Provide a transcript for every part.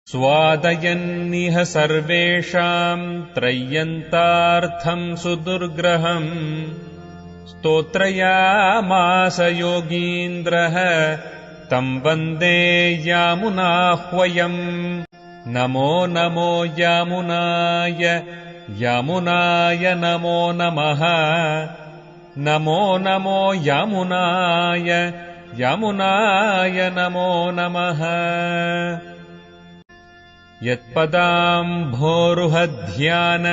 स्वादयन्निह सर्वेषाम् त्रय्यन्तार्थम् सुदुर्ग्रहम् स्तोत्रयामास योगीन्द्रः तम् वन्दे यामुनाह्वयम्। नमो नमो यामुनाय यामुनाय नमो नमः। नमो नमो यामुनाय यामुनाय नमो नमः। यत्पदाम्भोरुहध्यान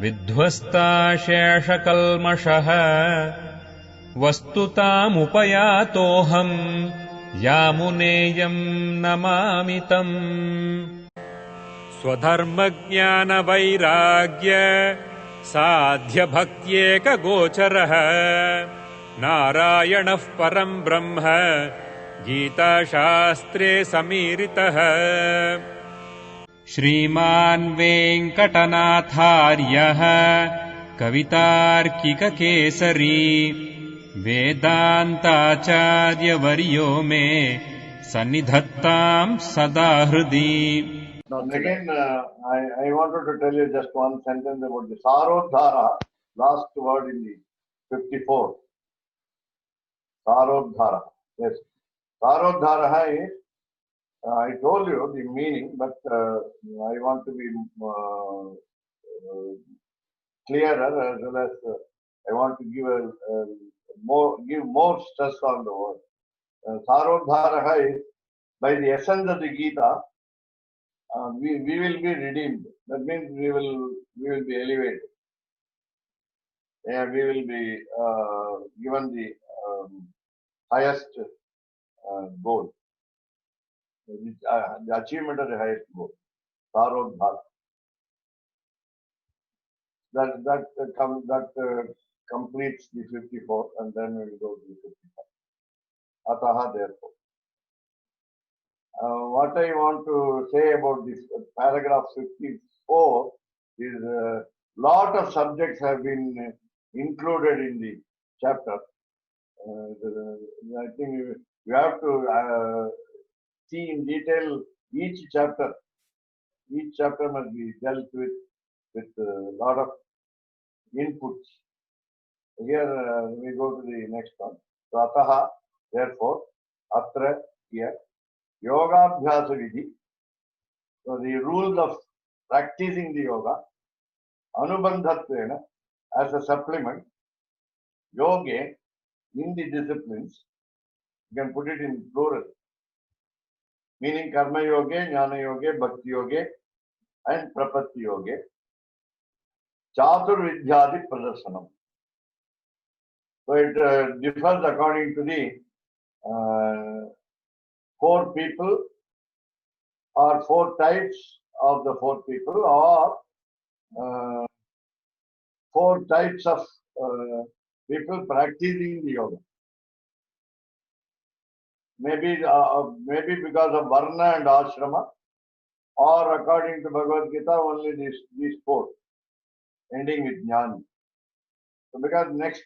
विध्वस्ताशेषकल्मषः वस्तुतामुपयातोऽहम् यामुनेयम् नमामि तम्। स्वधर्मज्ञानवैराग्य साध्यभक्त्येकगोचरः नारायणः परम् ब्रह्म गीताशास्त्रे समीरितः। श्रीमान् वेङ्कटनाथार्यः कवितार्किककेसरी वेदान्ताचार्यवर्यो मे सन्निधत्ताम् सदा हृदि। Now again, I wanted to tell you just one sentence about the Sarodhara, last word in the 54. Sarodhara. Yes. Sarodhara is, I told you the meaning, but I want to be clearer, as well as I want to give more stress on the word. Sarodhara is, by the essence of the Gita, we will be redeemed. That means we will be elevated. Yeah, we will be given the highest goal, the achievement of the highest goal. Sarodhara. That completes the 54, and then we will go to the 55. Ataha, therefore. What I want to say about this paragraph 54 is a lot of subjects have been included in the chapter. I think we have to see in detail each chapter. Each chapter must be dealt with a lot of inputs. Here we go to the next one. So, ataha, therefore, atra, here. Yogabhyasa vidhi, so the rules of practicing the yoga, anubandhatvena, as a supplement, yoga, in the disciplines, you can put it in plural, meaning karma yoga, jnana yoga, bhakti yoga, and prapatti yoga, chatur vidyadi pradarsanam. So it differs according to the 4 people or 4 types of the 4 people, or 4 types of people practicing the yoga. Maybe because of varna and ashrama, or according to Bhagavad Gita, only these 4, ending with jnani. So because next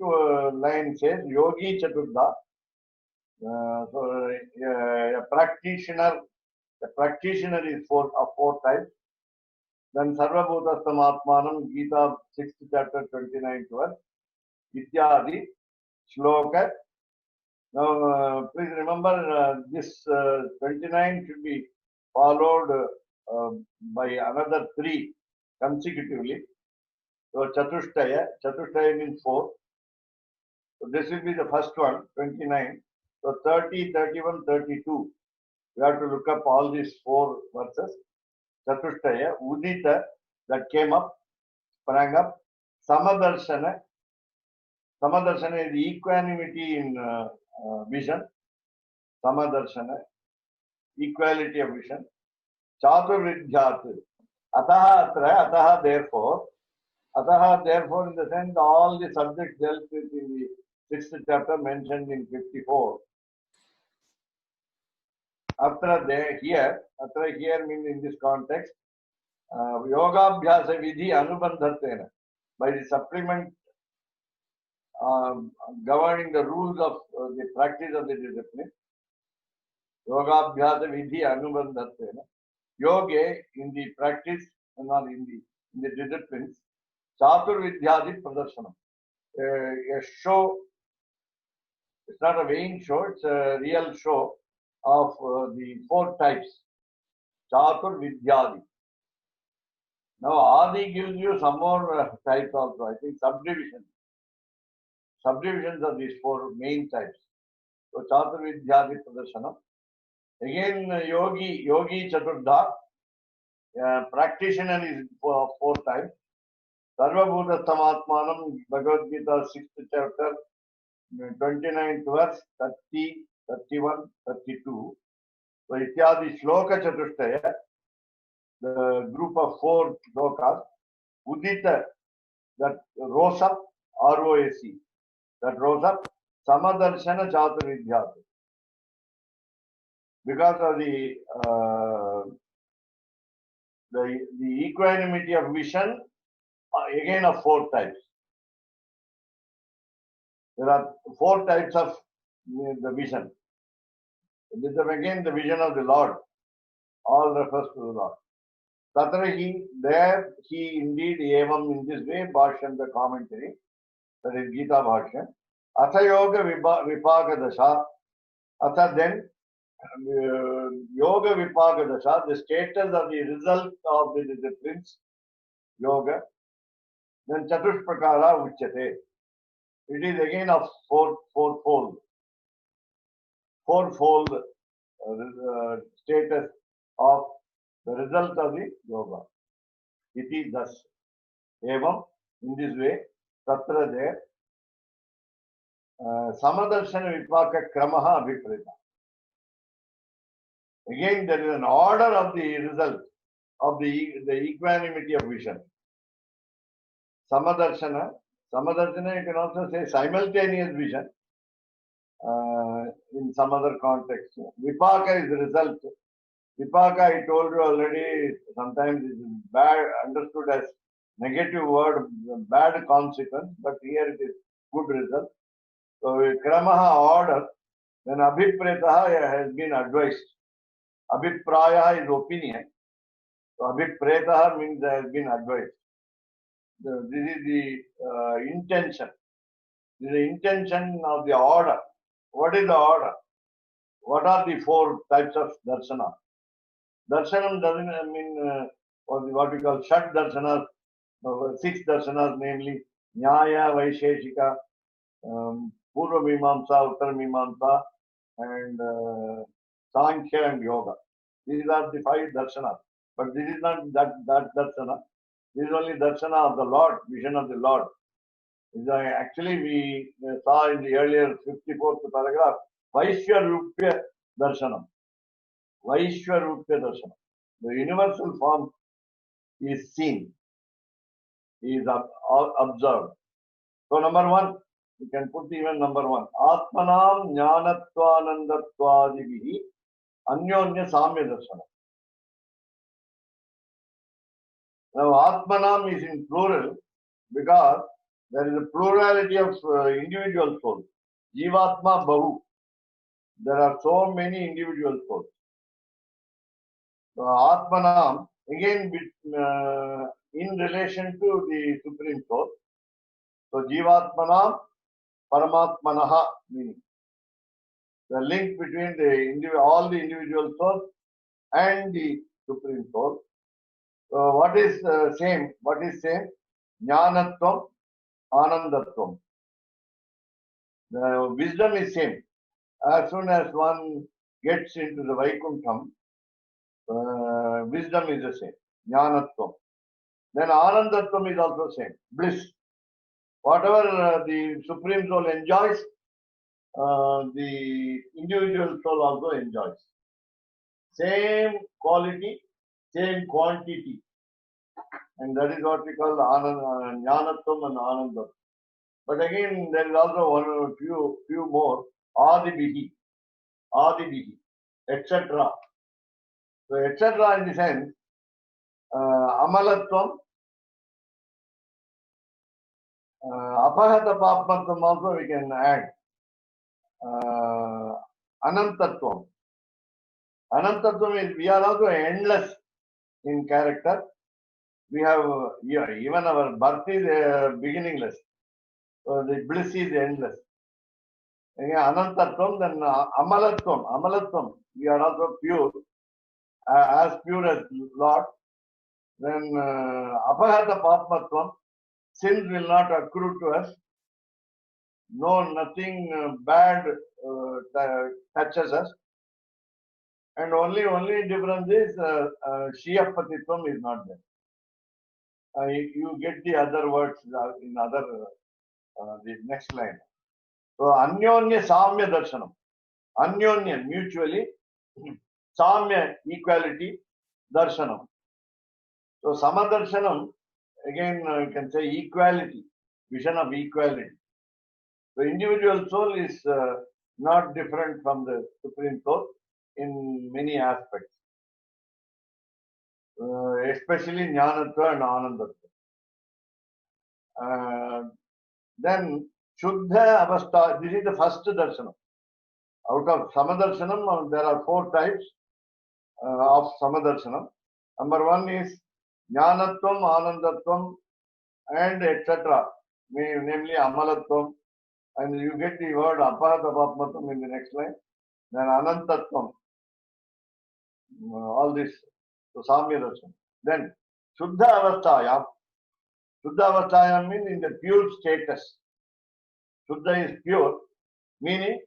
line says yogi chaturdha. So a practitioner is 4 types. Then sarvabhutastam atmanam, Gita 6th chapter 29th verse, ityadi shloka. Now please remember this 29 should be followed by another 3 consecutively. So chatushtaya means 4. So this will be the first one, 29. So 30, 31, 32. We have to look up all these 4 verses. Chatushtaya, udita, that came up, sprang up. Samadarshana. Samadarshana is equanimity in vision. Samadarshana, equality of vision. Chaturvidhyat. Ataha atra, ataha therefore. Ataha therefore, in the sense all the subjects dealt with in the 6th chapter mentioned in 54. Atra here means in this context, Yogabhyasa vidhi anubandhatena, by the supplement governing the rules of the practice of the discipline. Yogabhyasa vidhi anubandhatena. yoga in the practice, not in the disciplines, Chaturvidyadi Pradarsanam. A show, it's not a vain show, it's a real show of the four types. Chaturvidyadi. Now, Adi gives you some more types also. I think subdivisions. Subdivisions of these four main types. So, Chaturvidyadi Pradarsanam. Again, Yogi Chaturdha. Practitioner is four types. Sarvabhuta Samatmanam, Bhagavad Gita, 6th chapter, 29th verse, 30, 31, 32. So, Ityadi Shloka Chatushtaya, the group of four shlokas, Udita, that rose up, ROAC, that rose up, Samadarshana Chaturvidyati. Because of the equanimity of vision, again of four types. There are four types of the vision. With them again, the vision of the Lord, all refers to the Lord. Tatrahi, there he indeed evam in this way, Bhashyam, the commentary, that is Gita Bhashyam. Atha yoga vipaga dasha, atha then yoga vipaga dasha, the status of the result of the disciplines, yoga, then chatush prakara uchyate. It is again of fourfold status of the result of the yoga. Iti thus. Evam, in this way, tatra there, Samadarshana Vipaka Kramaha Abhipreta. Again, there is an order of the result of the equanimity of vision. Samadarshana, you can also say simultaneous vision in some other context. Vipaka is the result. Vipaka, I told you already, sometimes it is bad, understood as negative word, bad consequence, but here it is good result. So, Kramaha order, then Abhipretaha has been advised. Abhipraya is opinion. So, Abhipretaha means has been advised. This is the intention. This is the intention of the order. What is the order? What are the four types of darsana? Darshanam doesn't mean what we call Shat Darsanas, 6 darsanas, namely Nyaya, Vaisheshika, Purva Mimamsa, Uttar Mimamsa, and Sankhya and Yoga. These are the 5 darshanas. But this is not that darsana. This is only darsana of the Lord, vision of the Lord. Actually, we saw in the earlier 54th paragraph, Vaishwarupya Darshanam. Vaishwarupya Darshanam. The universal form is seen, is observed. So, number 1, you can put even number 1. Atmanam Jnanattvanandattvaadivihi Anyonya Samya Darshanam. Now, Atmanam is in plural because there is a plurality of individual souls. Jivatma Bahu. There are so many individual souls. So, Atmanam, again, in relation to the Supreme Soul. So, Jivatmanam, Paramatmanaha, meaning the link between all the individual souls and the Supreme Soul. So, what is same? What is same? Jnanattvam, Anandattvam. The wisdom is same. As soon as one gets into the Vaikuntham, wisdom is the same. Jnanattvam. Then Anandattvam is also same. Bliss. Whatever the Supreme Soul enjoys, the individual soul also enjoys. Same quality, same quantity. And that is what we call Jnanattvam and Anandam. But again, there is also one or few more, Adibihi, etc. So, etc. in the sense, Amalatvam, Apahata Papmatvam also we can add. Anantatvam. Anantatvam is, we are also endless. in character. We have even our birth is beginningless. So the bliss is endless. Again, Anantatvam, then Amalatvam. Amalatvam. We are also pure, as pure as Lord. Then Apahata Papatvam. Sins will not accrue to us. No, nothing bad touches us. And only difference is Shiyapatitvam is not there. You get the other words in other the next line. So Anyonya Samya Darshanam. Anyonya mutually, Samya equality, Darshanam. So Samadarshanam, again you can say equality, vision of equality. The individual soul is not different from the Supreme Soul in many aspects, especially Jnanatva and Anandatva. Then Shuddha Avastha, this is the first darshanam. Out of Samadarshanam, there are 4 types of Samadarshanam. Number 1 is Jnanatvam, Anandatvam, and etc. Namely Amalatvam. And you get the word Apahata in the next line. Then Anantatvam. All this. So Samya Darshan. Then Shuddha Avastayam. Shuddha Avastayam means in the pure status. Shuddha is pure, meaning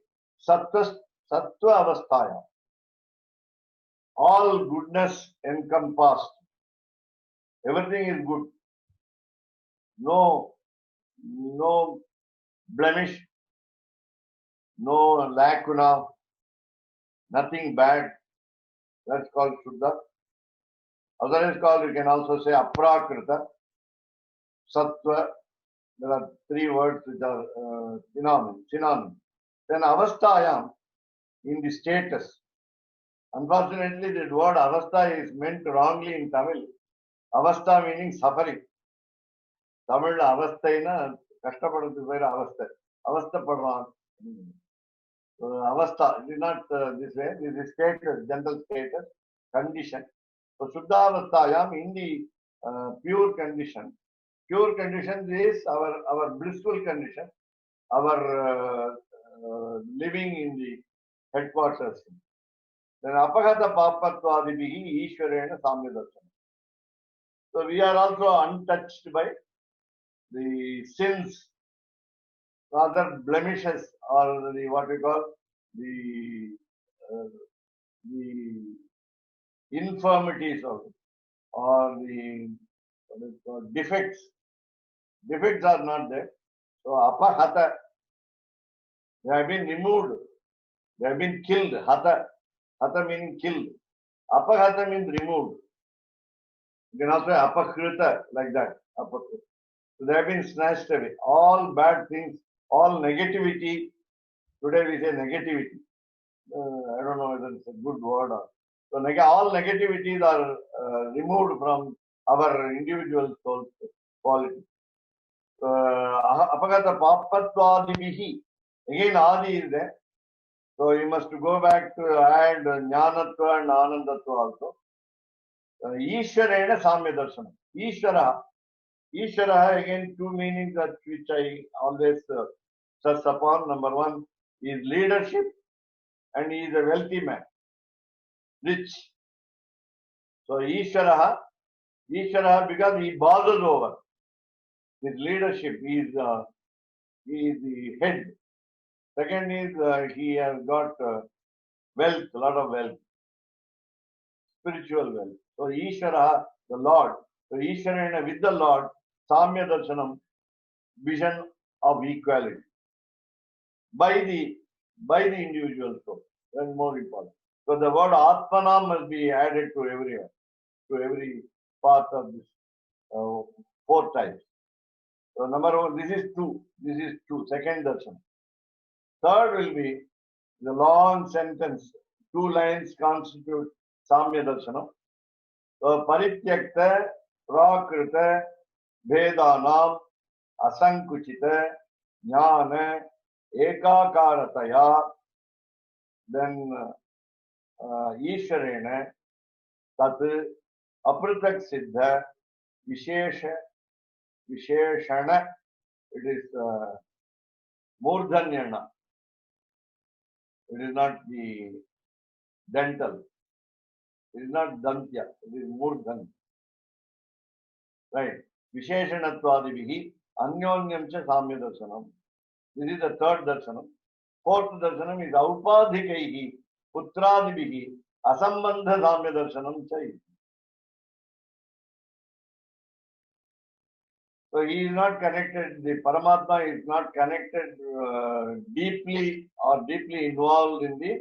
Sattva Avastayam. All goodness encompassed. Everything is good. No blemish, no lacuna, nothing bad. That's called Shuddha. Other is called, you can also say Aprakrita, Sattva. There are 3 words which are synonym. Then Avastayam, in the status. Unfortunately, the word Avastha is meant wrongly in Tamil. Avastha meaning suffering. Tamil Avasthaina, Kashtapadatu Vaira Avastha. Avastha Padran. Avastha, it is not this way. This is status, general status, condition. So Shuddha Avastayam, in the pure condition. Pure condition is our blissful condition, our living in the headquarters. Then Apagata Papatvadibihi Ishwarena Samya Darshanam. So we are also untouched by the sins, rather blemishes, or the what we call the infirmities of it, or the defects. Defects are not there. So Apahata, they have been removed. They have been killed. Hata meaning killed. Apahata means removed. You can also say apakrita, like that. Apakrita. So they have been snatched away. All bad things, all negativity. Today we say negativity. I don't know whether it's a good word or. So all negativities are removed from our individual soul quality. Apagata Papattvadibihi. Again, Adi is there. So you must go back to add Jnanatva and Anandatva also. Ishwarena Samya Darshanam. Ishvara, again, 2 meanings that which I always stress upon. Number 1 is leadership, and he is a wealthy man, rich. So Ishvara because he bosses over. His leadership, he is the head. Second is he has got wealth, a lot of wealth, spiritual wealth. So Ishvara, the Lord. So Ishvarena with the Lord, Samya Darshanam, vision of equality by the individual soul. That's more important. So the word Atmanam must be added to every part of this 4 types. So number 1, this is 2. This is 2. Second darshan. Third will be the long sentence. 2 lines constitute Samya Darshanam. So Parityakta, Prakrita, Vedanam, Asankuchita, Jnana, Ekakarataya, then Ishwarena, Tat, Apratak Siddha, Vishesha, Visheshana, it is Murdhanyana. It is not the dental. It is not Dantya. It is Murdhan. Right. Visheshanattvadivihi, Anyonyam cha Samya Darshanam. This is the third darshanam. Fourth darshanam is Aupadhikaihi, Putradivihi, Asambandha Samya Darshanam cha. So he is not connected, the Paramatma is not connected deeply or deeply involved in the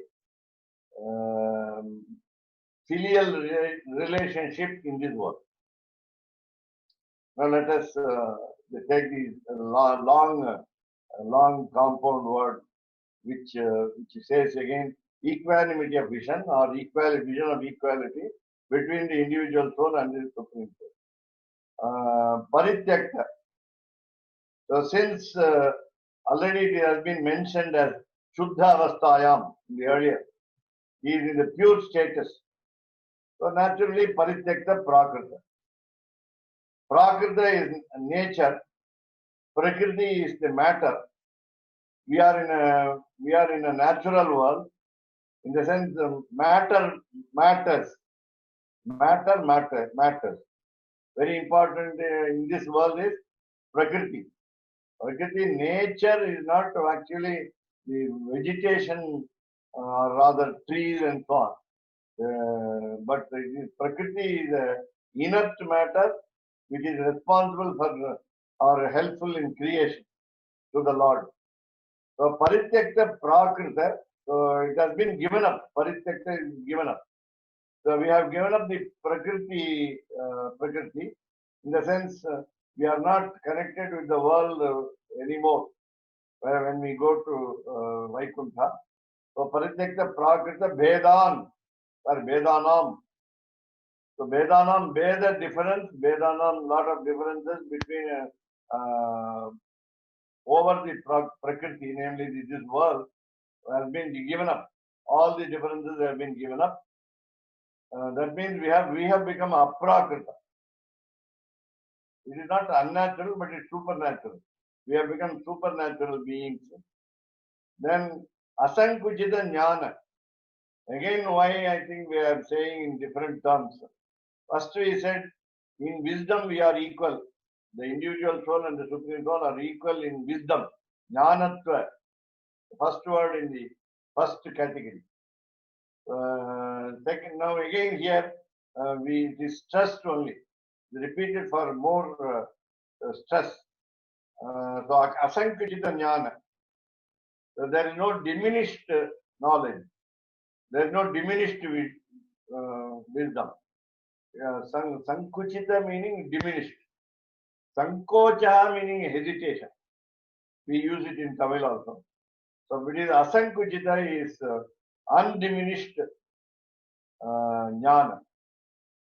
filial relationship in this world. Now let us take this long compound word which says again equanimity of vision or vision of equality between the individual soul and the Supreme Soul. Parityakta. So since already it has been mentioned as Shuddha Avasthayam in the earlier, he is in the pure status. So naturally Parityakta Prakrita. Prakrita is nature, Prakriti is the matter. We are in a natural world, in the sense matter matters. Matter matters. Very important in this world is Prakriti. Prakriti, nature is not actually the vegetation, rather trees and so on. But Prakriti is inert matter which is responsible for or helpful in creation to the Lord. So Parityakta Prakrita, so it has been given up. Parityakta is given up. So we have given up the Prakriti, in the sense we are not connected with the world anymore. When we go to Vaikuntha, so Parityakta Prakrita Vedan or Vedanam. So Vedanam, Veda difference, Vedanam, lot of differences between over the Prakriti, namely this world, has been given up. All the differences have been given up. That means we have become aprakrita. It is not unnatural, but it's supernatural. We have become supernatural beings. Then asankuchita jnana. Again, why I think we are saying in different terms. First we said, in wisdom we are equal. The individual soul and the Supreme Soul are equal in wisdom. Jnanatva. The first word in the first category. Second, now again here, it is stressed only. Repeated for more stress. So asankuchita jnana. So there is no diminished knowledge. There is no diminished wisdom. Sankuchita meaning diminished. Sankocha meaning hesitation. We use it in Tamil also. So it is asankuchita is undiminished jnana.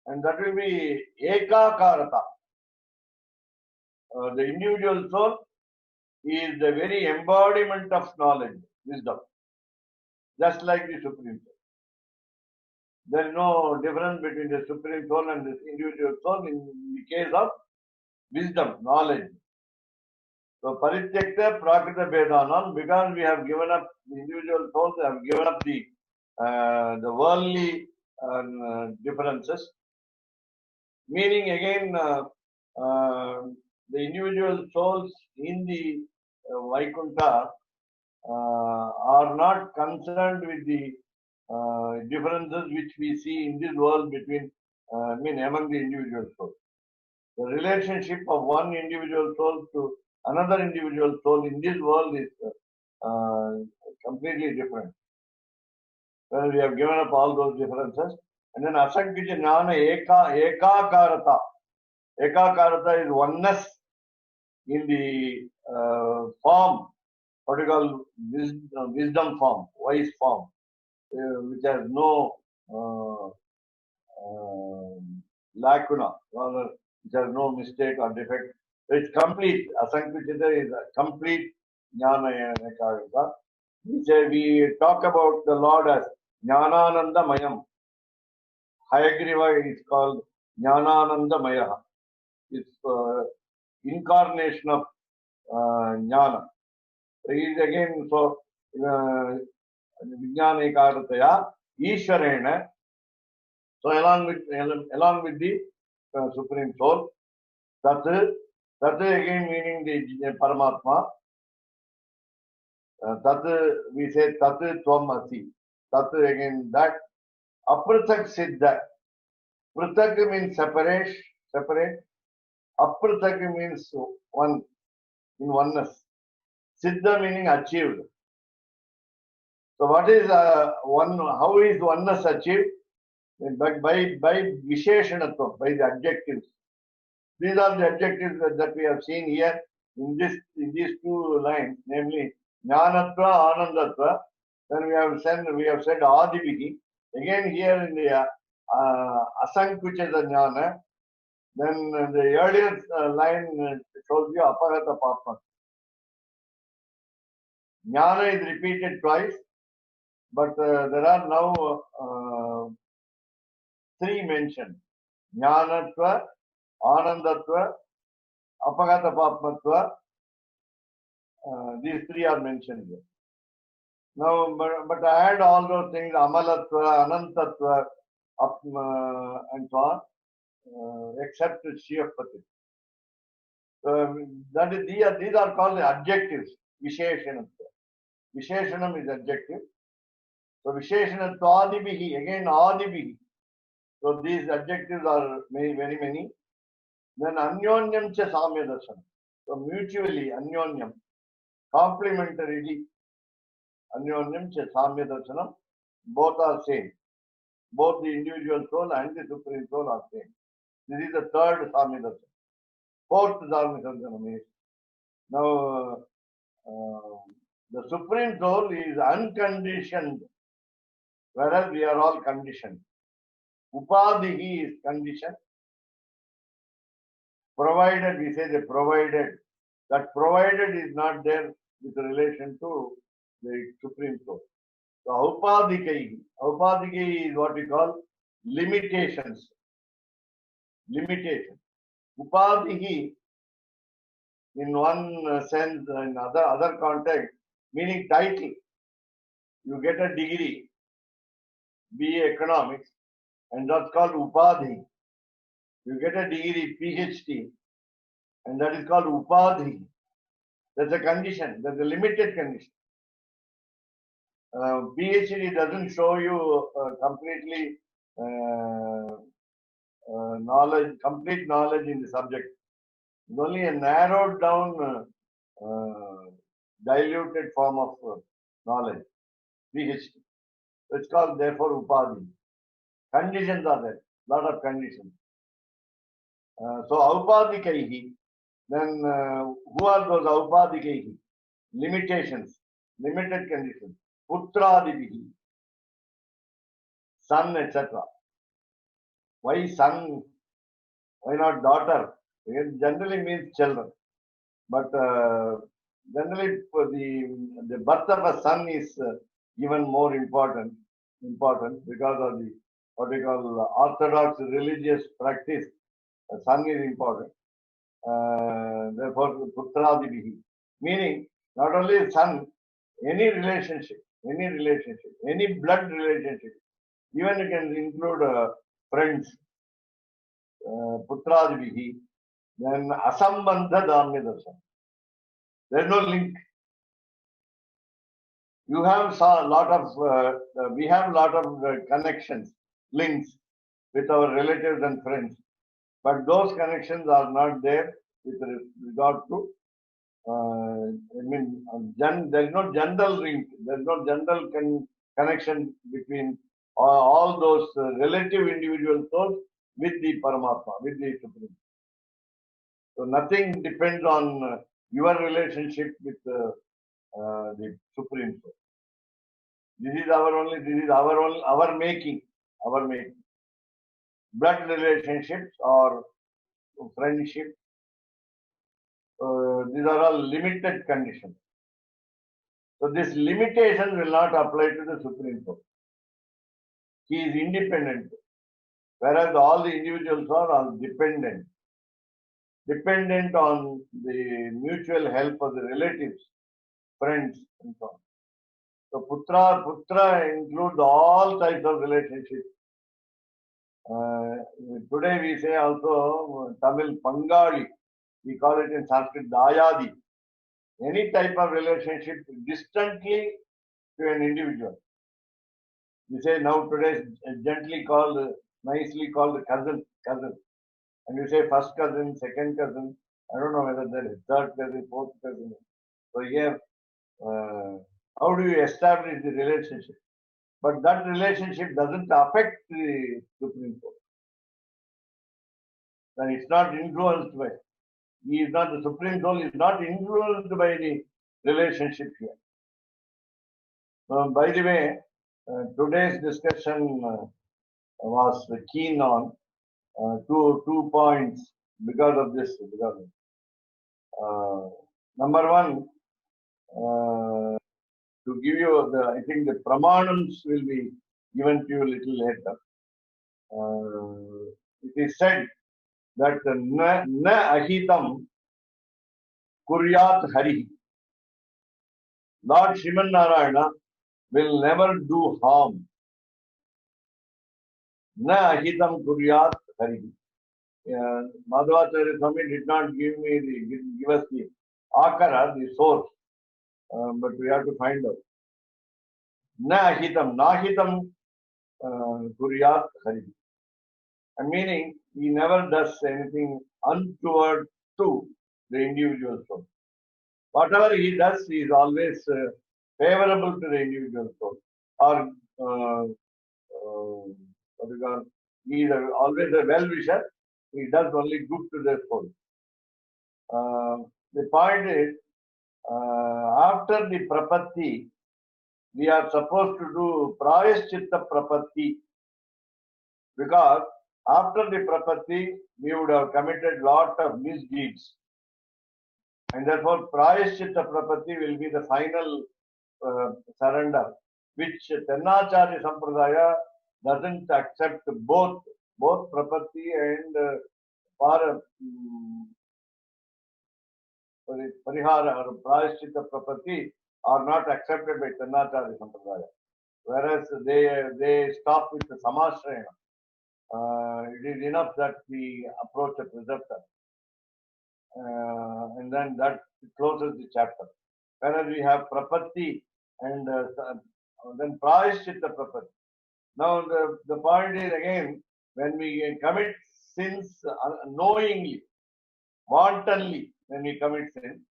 And that will be ekakarata. The individual soul is the very embodiment of knowledge, wisdom. Just like the Supreme Soul. There is no difference between the Supreme Soul and the individual soul in the case of wisdom, knowledge. So Parityakta Prakrita Vedanam, because we have given up, the individual souls have given up the worldly differences. Meaning again, the individual souls in the Vaikuntha are not concerned with the differences which we see in this world between, among the individual souls. The relationship of one individual soul to another individual soul in this world is completely different. Well, we have given up all those differences. And then asankucha jnana ekakarata. Ekakarata is oneness in the form, what you call wisdom form, wise form, which has no lacuna, rather, which has no mistake or defect. It's complete. Asankuchita is a complete jnana ekakarata. We talk about the Lord as Jnanananda Mayam. Hayagriva is called Jnananandamaya. It's incarnation of Jnana. He is again so Vijnana Ekarataya, Ishwarena. So along with the Supreme Soul, Tat again meaning the Paramatma. Tat we say Tat Tvam Asi. Tat again that Apratak Siddha. Pratak means separate. Apratak means one, in oneness. Siddha meaning achieved. So what is one? How is oneness achieved? But by Visheshanatvam, by the adjectives. These are the adjectives that we have seen here in these two lines, namely Jnanatva, Anandatva. Then we have said Adibhiki. Again here in the Asankuchita Jnana. Then the earlier line shows you Apagata Papma. Jnana is repeated twice, but there are now three mentioned. Jnanatva, Anandatva, Apagata Papmatva. These three are mentioned here. Now, but I add all those things, Amalatva, Anantatva, and so on, except Shiyapati. These are called the adjectives, Visheshanatva. Visheshanam is adjective. So Visheshanatva Adibhihi, again Adibhihi. So these adjectives are very many. Then Anyonyam cha Samya Darshanam. So mutually, Anyonyam, complementarily, Anyonyam cha Samya Darshanam, both are same. Both the individual soul and the Supreme Soul are same. This is the third Samya Darshanam. Fourth Dharma Darshanam is. Now, the Supreme Soul is unconditioned, whereas we are all conditioned. Upadhihi is conditioned. Provided, we say the provided. That provided is not there with relation to the Supreme Soul. So Aupadhikeyi is what we call limitations. Limitation. Upadhihi, in one sense, in other context, meaning title. You get a degree, BA Economics, and that's called Upadhi. You get a degree, PhD, and that is called Upadhi. That's a condition, that's a limited condition. PhD doesn't show you completely complete knowledge in the subject. It's only a narrowed down, diluted form of knowledge, PhD. It's called therefore Upadhi. Conditions are there, lot of conditions. So Aupadhikaihi, then who are those Aupadhikaihi? Limitations, limited conditions. Putradibhihi, son, etc. Why son? Why not daughter? It generally means children. But generally the birth of a son is even more important because of the what we call orthodox religious practice. A son is important. Therefore, Putradibhihi, meaning not only son, any relationship, any blood relationship, even you can include friends, Putradibhihi, then Asambandha Dhamya Darshan. There is no link. You have we have lot of connections, links with our relatives and friends, but those connections are not there with regard to. There is no general link. There is no general connection between all those relative individual souls with the Paramatma, with the Supreme. So nothing depends on your relationship with the Supreme Soul. This is our making. Blood relationships or friendship. These are all limited conditions. So this limitation will not apply to the Supreme Soul. He is independent, whereas all the individuals are all dependent on the mutual help of the relatives, friends, and so on. So putra includes all types of relationships. Today we say also Tamil Pangali, we call it in Sanskrit Dayadi. Any type of relationship distantly to an individual. We say now today gently called, nicely called cousin. And you say first cousin, second cousin. I don't know whether there is third cousin, fourth cousin. So here, how do you establish the relationship? But that relationship doesn't affect the Supreme Court. And it's not influenced by. He is not, the Supreme Soul is not influenced by the relationship here. By the way, today's discussion was keen on two points because of this. Number one, to give you I think the pramanams will be given to you a little later. It is said that na ahitam kuryat hari. Lord Sriman Narayana will never do harm. Na ahitam kuryat hari. Madhvacharya Swami did not give us the akara, the source, but we have to find out. Na ahitam, nahitam kuryat hari. Meaning, he never does anything untoward to the individual soul. Whatever he does, he is always favorable to the individual soul. Or he is always a well-wisher. He does only good to the soul. The point is, after the prapatti, we are supposed to do prayaschitta prapatti, because after the prapatti, we would have committed lot of misdeeds. And therefore, prayaschitta prapatti will be the final surrender, which Tennacharya Sampradaya doesn't accept both prapatti and parihara or prayaschitta prapatti are not accepted by Tennacharya Sampradaya. Whereas they stop with the samashrayana. It is enough that we approach a preceptor. And then that closes the chapter. Whereas we have prapatti and then prayaschitta prapatti. Now the point is again, when we commit sins knowingly, wantonly, when we commit sins,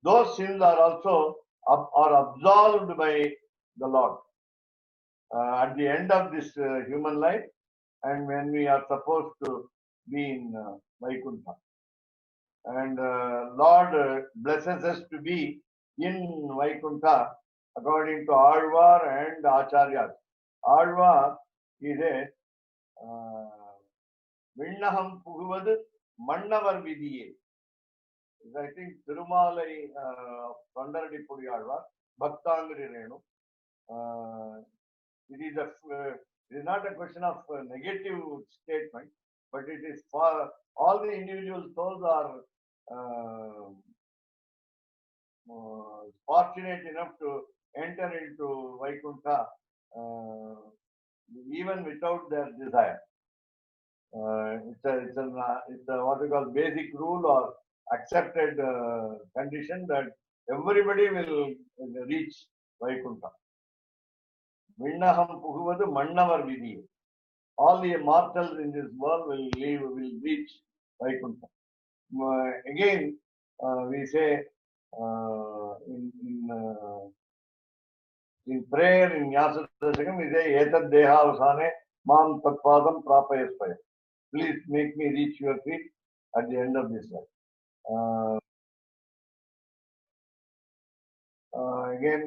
those sins are also absolved by the Lord at the end of this human life, and when we are supposed to be in Vaikuntha. And Lord blesses us to be in Vaikuntha according to Alvar and Acharyas. Alvar is a Vinnaham Puguvadu Mannavar Vidiye. I think Thirumalai Tondaradi Pudi Alvar, Bhaktangari Renu. It is not a question of negative statement, but it is for all the individual souls are fortunate enough to enter into Vaikuntha even without their desire. It's a what we call basic rule or accepted condition that everybody will reach Vaikuntha. Vinnaham Puguvadu Mannavar Vidhi. All the mortals in this world will reach Vaikuntha. Again, we say in prayer in Nyasa Dashakam, we say Etad Deha Avasane Mam Tatpadam Prapayaspaya. Please make me reach your feet at the end of this life. Again,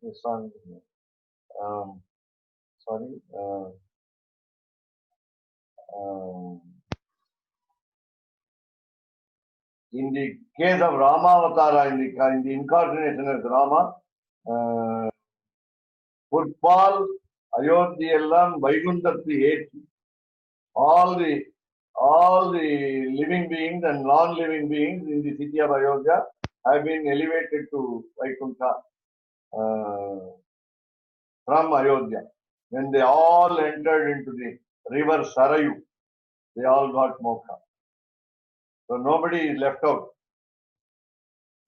the song. In the case of Ramavatara, in the incarnation as Rama, footfall Ayodhyayellam Vaikunthatti Eti. All the living beings and non-living beings in the city of Ayodhya have been elevated to Vaikuntha from Ayodhya. When they all entered into the river Sarayu, they all got moksha. So nobody is left out.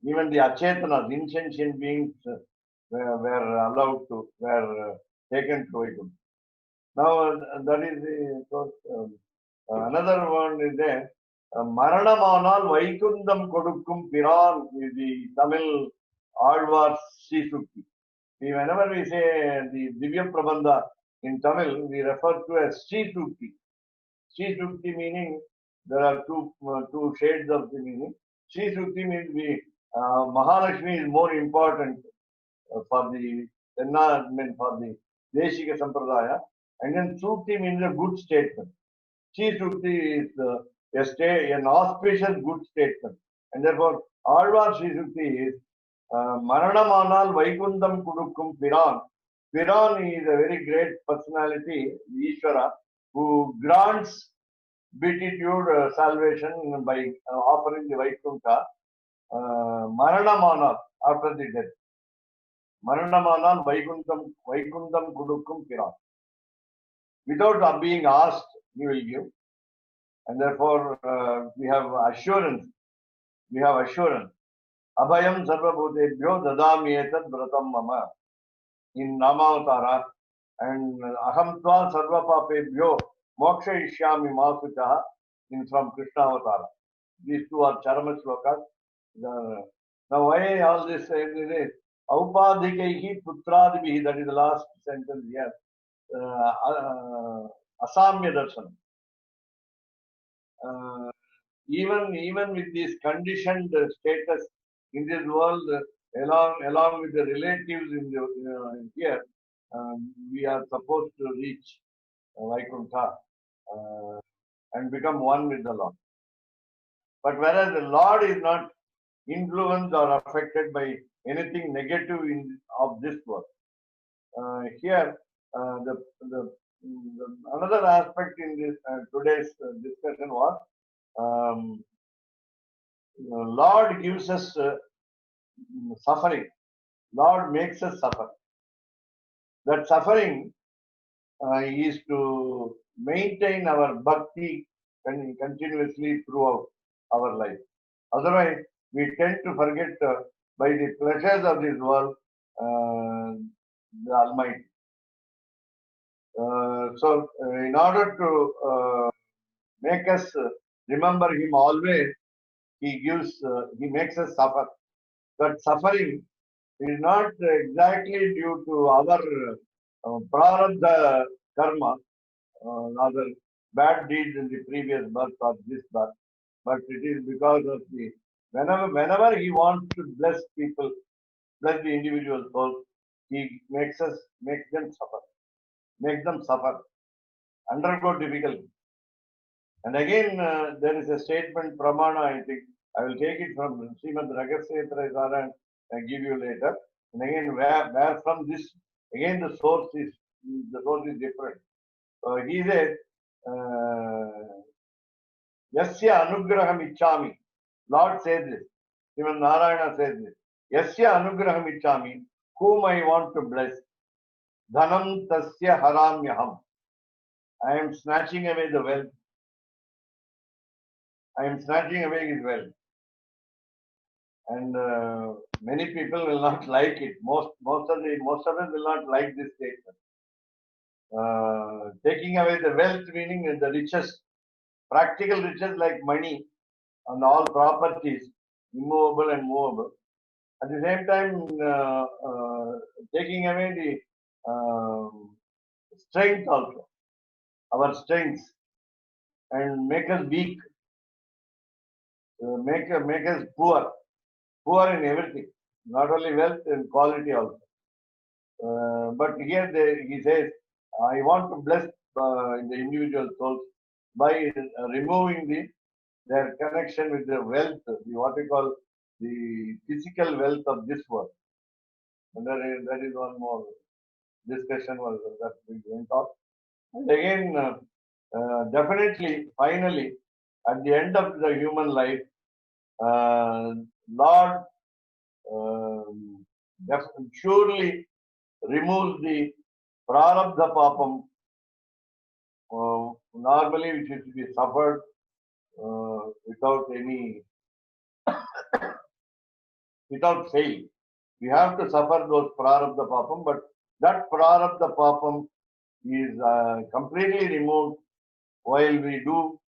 Even the Achetanas, insentient beings, were allowed to, were taken to Vaikuntha. Now that is the another one is there. Maranamanal Vaikundam Kodukkum Piran is the Tamil Alvar Sri Sukti. Whenever we say the Divya Prabandha in Tamil, we refer to as Sri Sukti. Sri Sukti meaning there are two shades of the meaning. Sri Sukti means the Mahalakshmi is more important for the for the Deshika Sampradaya, and then Sukti means a good statement. Sri Sukti is an auspicious good statement, and therefore Alvar Sri Sukti is Maranamanal Vaikundam Kudukkum Piran. Piran is a very great personality, Ishvara, who grants beatitude salvation by offering the Vaikuntha. Maranamanal, after the death. Maranamanal Vaikundam Kudukkum Piran. Without being asked, he will give. And therefore, we have assurance. Abhayam sarvabhutebhyo dadami etat vratam mama in Namavatara, and aham tva sarvapapebhyo moksha ishyami masutaha in from Krishna Avatara. These two are Charama Shlokas. Now why all this is Aupadhikaihi Putradibhi, that is the last sentence here. Asamya darshan. Even with this conditioned status in this world, along with the relatives in the here, we are supposed to reach Vaikuntha and become one with the Lord. But whereas the Lord is not influenced or affected by anything negative of this world, here another aspect in this today's discussion was Lord gives us suffering. Lord makes us suffer. That suffering is to maintain our bhakti continuously throughout our life. Otherwise, we tend to forget by the pleasures of this world the Almighty. So, in order to make us remember Him always, He makes us suffer. But suffering is not exactly due to our prarabdha karma, rather bad deeds in the previous birth or this birth, but it is because of the whenever He wants to bless people, bless the individual soul, He makes them suffer, undergo difficulty. And again, there is a statement, Pramana, I think. I will take it from Srimad Raghasyatrayasara and give you later. And again, where from this, again the source is different. So he said, Yasya anugraham ichchami. Lord says this. Srimad Narayana says this. Yasya anugraham ichchami, whom I want to bless. Dhanam tasya haramyaham. I am snatching away the wealth. I am snatching away his wealth. And many people will not like it. Most of us will not like this statement. Taking away the wealth meaning the riches, practical riches like money and all properties, immovable and movable. At the same time, taking away the strength also, our strengths, and make us weak, make us poor in everything, not only wealth and quality also. But here he says, I want to bless in the individual souls by removing their connection with the wealth, what we call the physical wealth of this world. And that is one more. discussion was that we went on. And again, definitely, finally, at the end of the human life, Lord surely removes the prarabdha papam, normally which is to be suffered without any, without fail. We have to suffer those prarabdha papam, but that prarabdha papam is completely removed while we do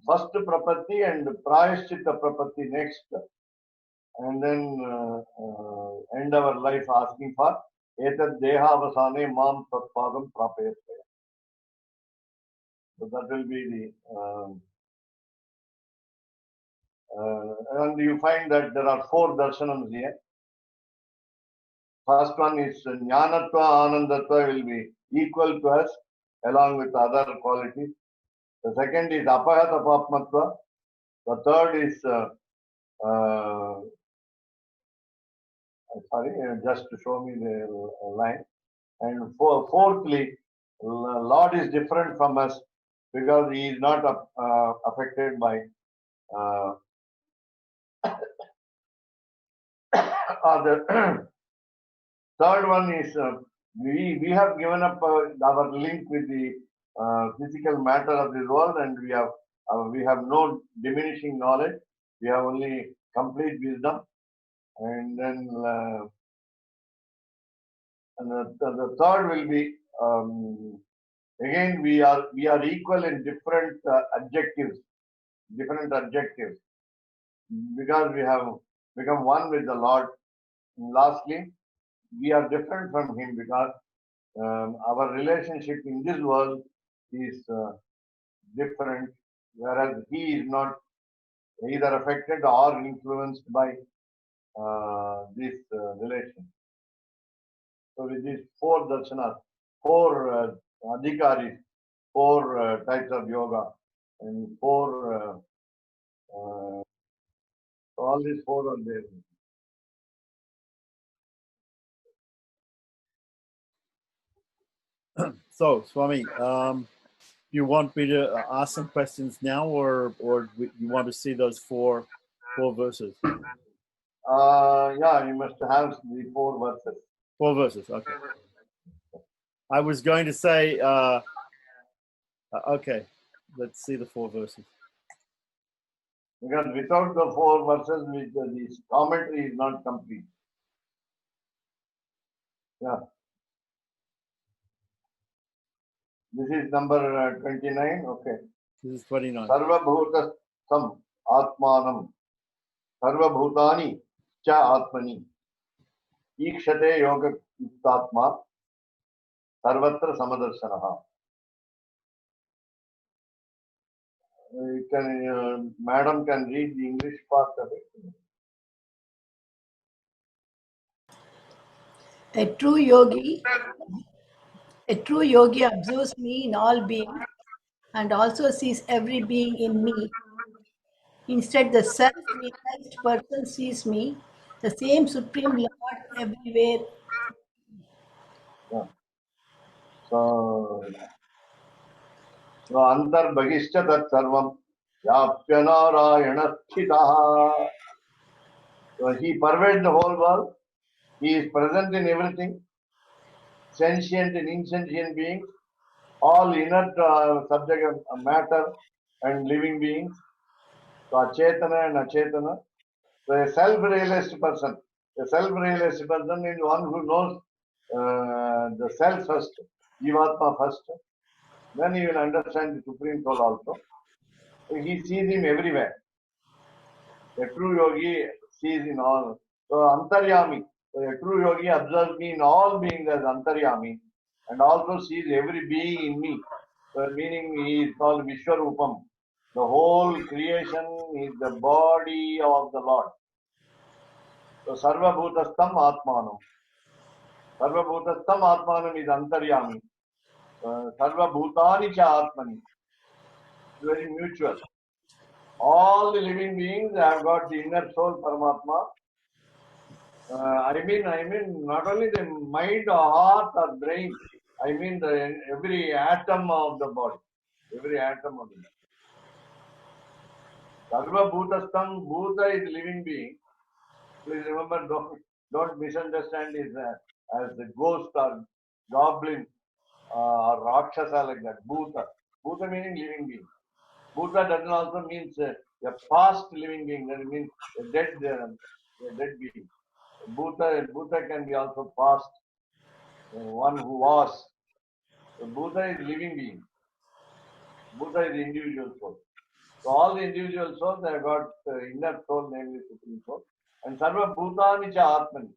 first prapatti and prayashchitta prapatti next, and then end our life asking for etad dehavasane mam tatpadam prapayasya. So that will be the and you find that there are 4 darshanams here. First one is Jnanatva, Anandatva will be equal to us along with other qualities. The second is Apayata Papmatva. The third is, just to show me the line. And fourthly, Lord is different from us because he is not affected by the third one is we have given up our link with the physical matter of this world, and we have no diminishing knowledge. We have only complete wisdom, and then and the third will be again we are equal in different adjectives because we have become one with the Lord. And lastly, we are different from him because our relationship in this world is different, whereas he is not either affected or influenced by this relation. So with these 4 darshanas, 4 adhikaris, 4 types of yoga, and 4 all these 4 are there. So, Swami, you want me to ask some questions now, or you want to see those four verses? Yeah, you must have the 4 verses. 4 verses, okay. I was going to say, okay, let's see the 4 verses. Because without the 4 verses, the commentary is not complete. Yeah. This is number 29. Okay. This is 29. Sarva bhutasam atmanam. Sarva bhutani cha atmani. Ikshate yoga yuktatma. Sarvatra samadarshanaha. Madam can read the English part of it. A true yogi observes me in all beings and also sees every being in me. Instead, the self-realized person sees me, the same Supreme Lord, everywhere. Yeah. So antar bhagishcha tat sarvam yapya narayana sthitaha. So he pervades the whole world. He is present in everything, sentient and insentient beings, all inert subject of matter and living beings. So achetana and achetana. So a self-realized person. A self-realized person is one who knows the self first, Jivatma first. Then he will understand the Supreme Soul also. So he sees him everywhere. A true yogi sees in all. So Antaryami. So a true yogi observes me in all beings as Antaryami and also sees every being in me. So meaning he is called Vishwarupam. The whole creation is the body of the Lord. So Sarva Bhutastam Atmanam. Sarva Bhutastam Atmanam is Antaryami. Sarva Bhutani Cha Atmani. It's very mutual. All the living beings have got the inner soul Paramatma, I mean, not only the mind or heart or brain. I mean, every atom of the body. Every atom of the body. Sarva Bhutastam, Bhuta is living being. Please remember, don't misunderstand it as the ghost or goblin or Rakshasa like that. Bhuta. Bhuta meaning living being. Bhuta doesn't also mean a past living being. That means a dead being. Bhuta can be also past, one who was. So Bhuta is living being. Bhuta is the individual soul. So all the individual souls have got inner soul, namely Supreme Soul. And Sarva Bhutani cha Atmani.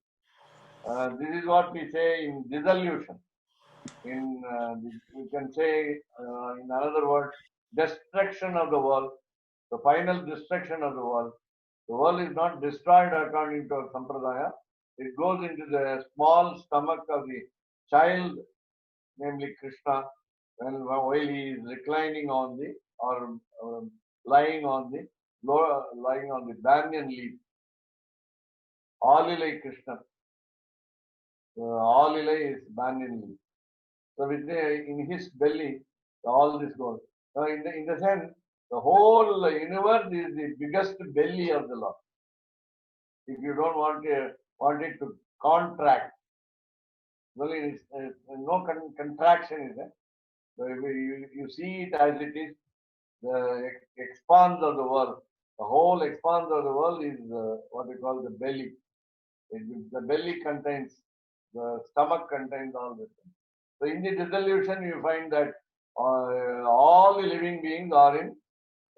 This is what we say in dissolution. We can say in another word, destruction of the world, the final destruction of the world. The world is not destroyed according to our Sampradaya. It goes into the small stomach of the child, namely Krishna, and while he is reclining on the or lying on the banyan leaf. Alilai Krishna. Alilai is banyan leaf. So in his belly, all this goes. Now in the sense, the whole universe is the biggest belly of the Lord. If you don't want it to contract, well, no contraction is there. So if you see it as it is, the expanse of the world, the whole expanse of the world is what we call the belly. The belly contains, the stomach contains all this. So in the dissolution, you find that all the living beings are in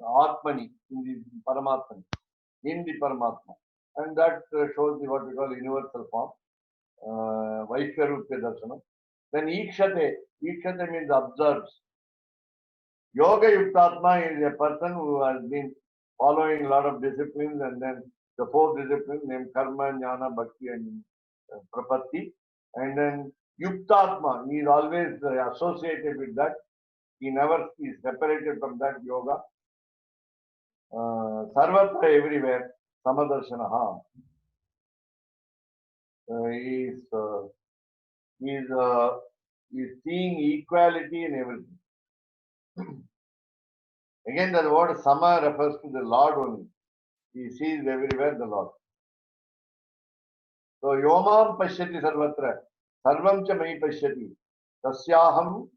Atmani, in the Paramatmani, in the Paramatma. And that shows what we call universal form, Vaishvarupya Darshanam. Then Ikshate means observes. Yoga Yuktatma is a person who has been following a lot of disciplines, and then the four disciplines named Karma, Jnana, Bhakti, and Prapatti. And then Yuktatma, he is always associated with that. He never is separated from that yoga. Sarvatra, everywhere, Samadarshanaha. He is seeing equality in everything. Again, the word Sama refers to the Lord only. He sees everywhere the Lord. So, Yomam Pashyati Sarvatra, Sarvam cha Mai Pashyati, Tasyaham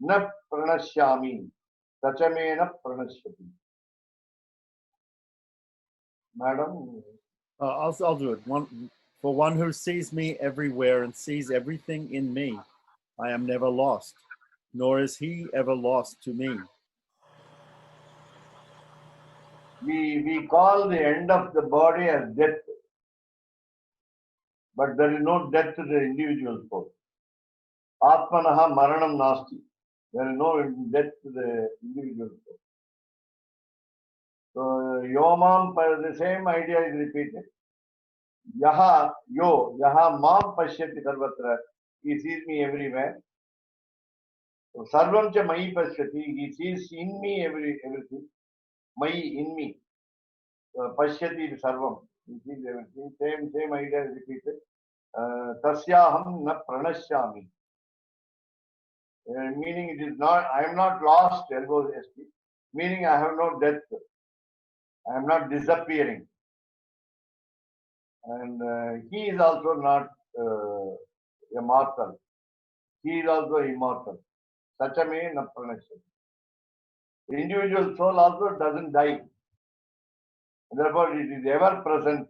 na Pranashyami, Tachamena Pranashyati. Madam? I'll do it. For one who sees me everywhere and sees everything in me, I am never lost, nor is he ever lost to me. We call the end of the body as death, but there is no death to the individual soul. Atmanaha Maranam Nasti. There is no death to the individual soul. So, Yomam, the same idea is repeated. Yaha Mam Pashyati Sarvatra. He sees me everywhere. So, Sarvam cha Mai Pashyati. He sees in me everything. Mai, in me. Pashyati Sarvam. He sees everything. Same idea is repeated. Tasyaham na pranashyami. Meaning it is not, I am not lost, ergo esti. Meaning I have no death. I am not disappearing. And he is also not immortal. He is also immortal. Sachame na pranashyati. The individual soul also doesn't die. Therefore, it is ever present.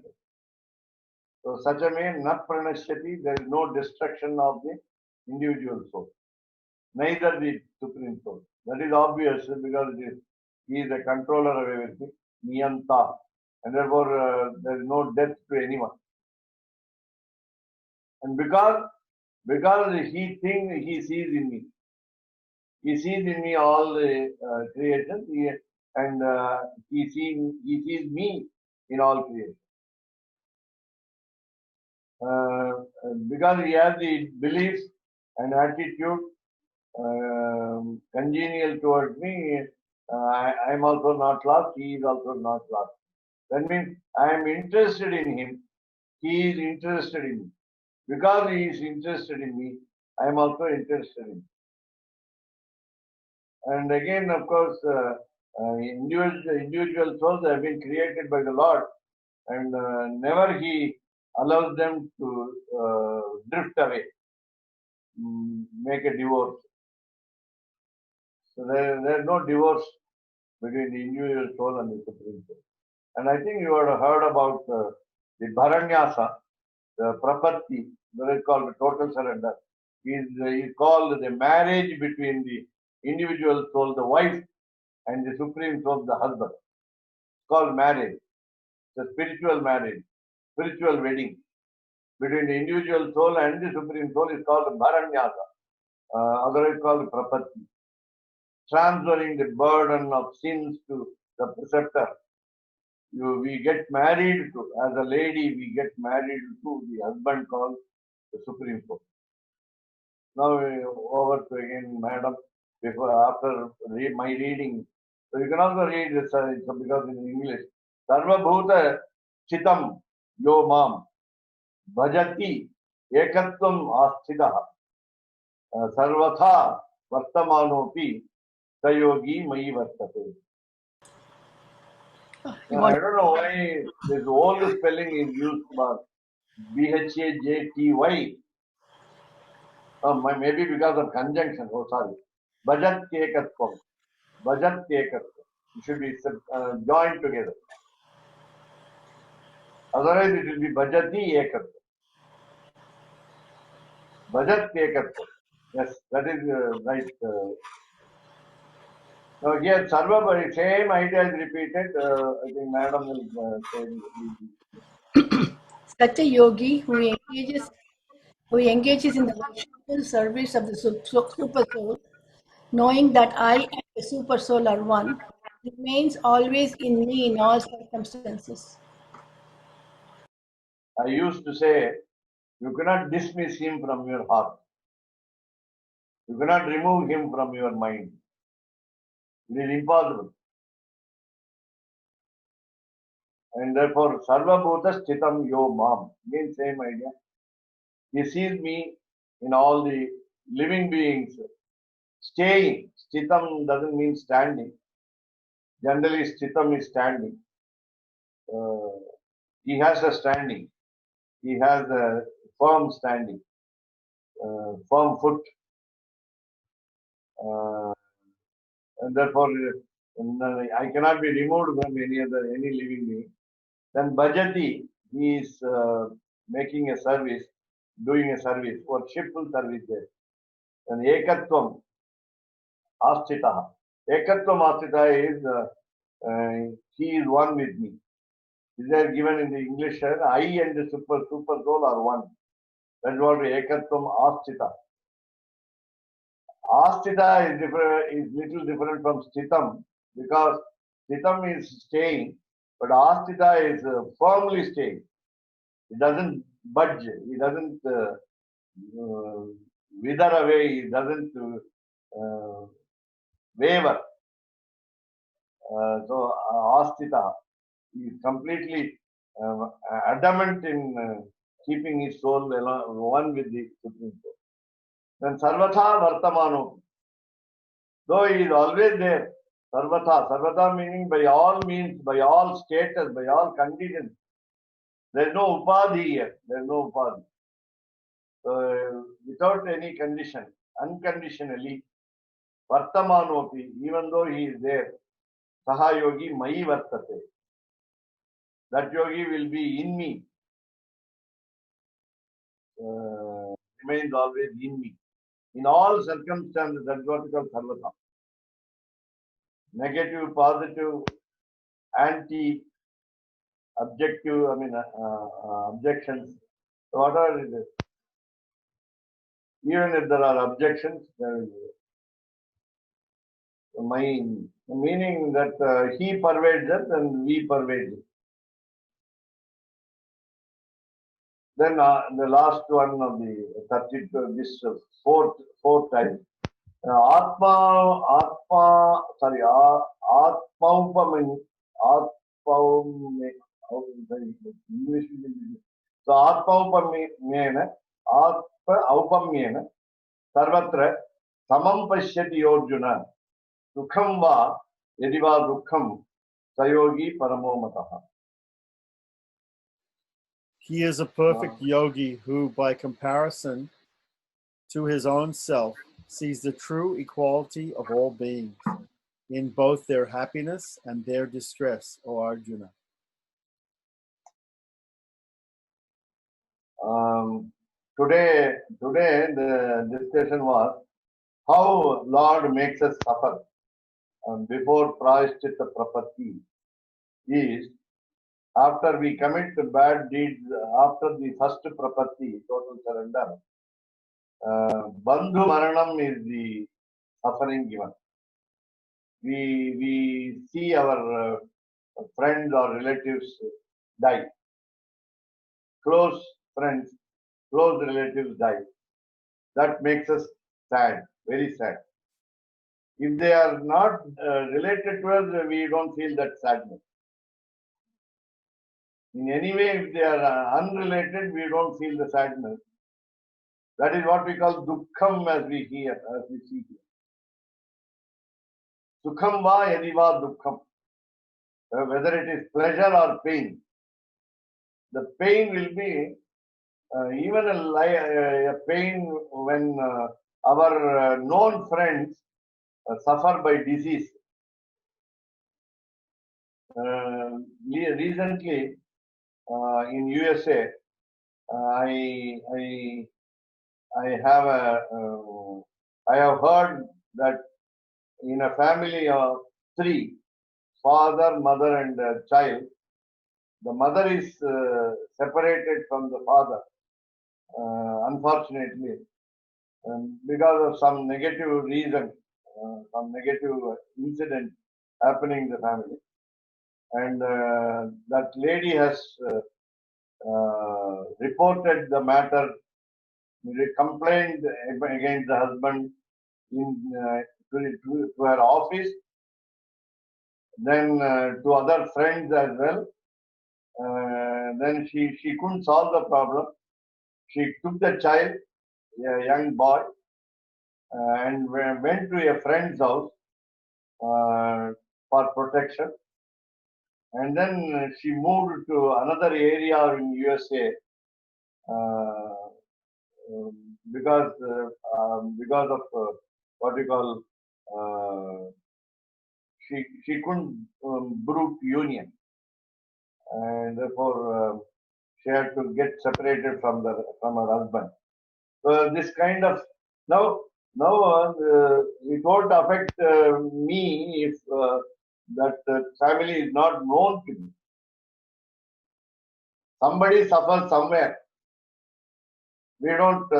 So, Sachame na pranashyati, there is no destruction of the individual soul. Neither the Supreme Soul. That is obvious because he is the controller of everything, Niyanta. And therefore, there is no death to anyone. And because he thinks he sees in me. He sees in me all the creation, he sees me in all creation. Because he has the beliefs and attitude congenial towards me, I am also not lost, he is also not lost. That means I am interested in him, he is interested in me. Because he is interested in me, I am also interested in him. And again, of course, individual souls have been created by the Lord, and never He allows them to drift away, make a divorce. So there is no divorce between the individual soul and the Supreme Soul. And I think you have heard about the Bharanyasa, the Prapatti, that is called the total surrender. Is called the marriage between the individual soul, the wife, and the Supreme Soul, the husband. It's called marriage. It's a spiritual marriage, spiritual wedding between the individual soul and the Supreme Soul is called Bharanyasa, otherwise called Prapatti. Transferring the burden of sins to the preceptor. We get married to, as a lady, we get married to the husband called the Supreme Soul. Now over to again, madam, after my reading. So you can also read this because in English. Sarvabhuta chitam yo mam bhajati ekatvam asthitaha sarvatha vartamanopi sayogi mayi vartate. I don't know why this old spelling is used for BHAJTY. Maybe because of conjunction. Oh, sorry. Bhajat ekatvam. Bhajat ekatvam. It should be joined together. Otherwise, it will be Bhajati ekatvam. Bhajat ekatvam. Yes, that is right. Now here, Sarva, same idea is repeated. I think Madam will say. Such a yogi who engages in the worshipful service of the super soul, knowing that I and the super soul are one, remains always in me in all circumstances. I used to say, you cannot dismiss him from your heart. You cannot remove him from your mind. It is impossible. And therefore, Sarva Bhuta Sthitam Yo Mam. Again, same idea. He sees me in all the living beings. Staying. Sthitam doesn't mean standing. Generally, Sthitam is standing. He has a standing. He has a firm standing, firm foot. And therefore, I cannot be removed from any living being. Then Bhajati, he is making a service, doing a service, worshipful service there. And Ekatvam Asthitaha. Ekatvam Asthitaha is he is one with me. These are given in the English. I and the super soul are one. That's what Ekatvam Asthita. Asthita is different, is little different from Sthitam because Sthitam is staying, but Asthita is firmly staying. It doesn't budge. It doesn't wither away. It doesn't waver. So Asthita is completely adamant in keeping his soul one with the Supreme Soul. Then Sarvatha Vartamano. Though he is always there, Sarvatha meaning by all means, by all status, by all conditions. There is no upadhi here. There is no upadhi. So, without any condition, unconditionally, Vartamanopi, even though he is there, Saha Yogi Mayi Vartate. That yogi will be in me. Remains always in me. In all circumstances, that's what we call Sarvata. Negative, positive, anti, objective, objections, whatever it is. Even if there are objections, there is meaning that he pervades us and we pervade him. Then the last one of the 32, this fourth time. English So Atma Aupamyena Sarvatra Samam Pashyati Arjuna Dukham Va Yadiva Dukham Sayogi Paramomataha. He is a perfect yogi who, by comparison to his own self, sees the true equality of all beings in both their happiness and their distress, O Arjuna. Today the discussion was how Lord makes us suffer before Prayaschitta Prapatti is after we commit bad deeds, after the first Prapatti, total surrender, Bandhu Maranam is the suffering given. We see our friends or relatives die. Close friends, close relatives die. That makes us sad, very sad. If they are not related to us, we don't feel that sadness. In any way, if they are unrelated, we don't feel the sadness. That is what we call dukkham as we see here. Sukham va yadiva dukkham. Whether it is pleasure or pain. The pain will be even a pain when our known friends suffer by disease. Recently, in USA, I have heard that in a family of 3, father, mother, and child, the mother is separated from the father, unfortunately, because of some negative reason, some negative incident happening in the family. And that lady has reported the matter, complained against the husband to her office, then to other friends as well. Then she couldn't solve the problem. She took the child, a young boy, and went to a friend's house for protection. And then she moved to another area in USA because of what we call she couldn't brook union, and therefore she had to get separated from her husband. So this kind of now it won't affect me if that family is not known to me. Somebody suffers somewhere. We don't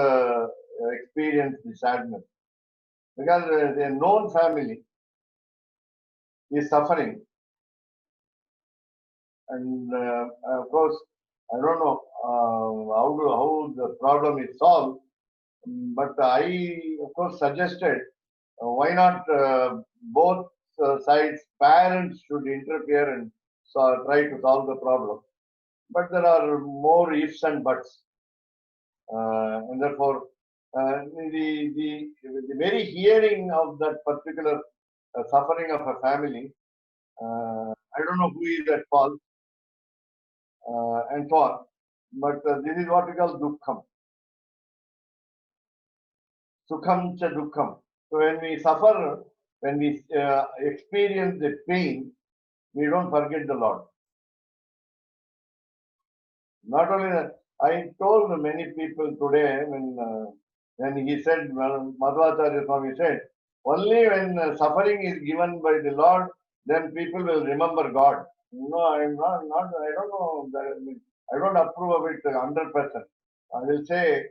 experience the sadness because a known family is suffering, and of course I don't know how the problem is solved, but I of course suggested why not both sides, parents should interfere and try to solve the problem. But there are more ifs and buts, and therefore the very hearing of that particular suffering of a family, I don't know who is at fault, and so on. But this is what we call dukkham. Sukham cha dukkham. So when we suffer, when we experience the pain, we don't forget the Lord. Not only that, I told many people today when he said, well, Madhvacharya Swami said, only when suffering is given by the Lord, then people will remember God. No, I'm not I don't know, I don't approve of it 100%. I will say,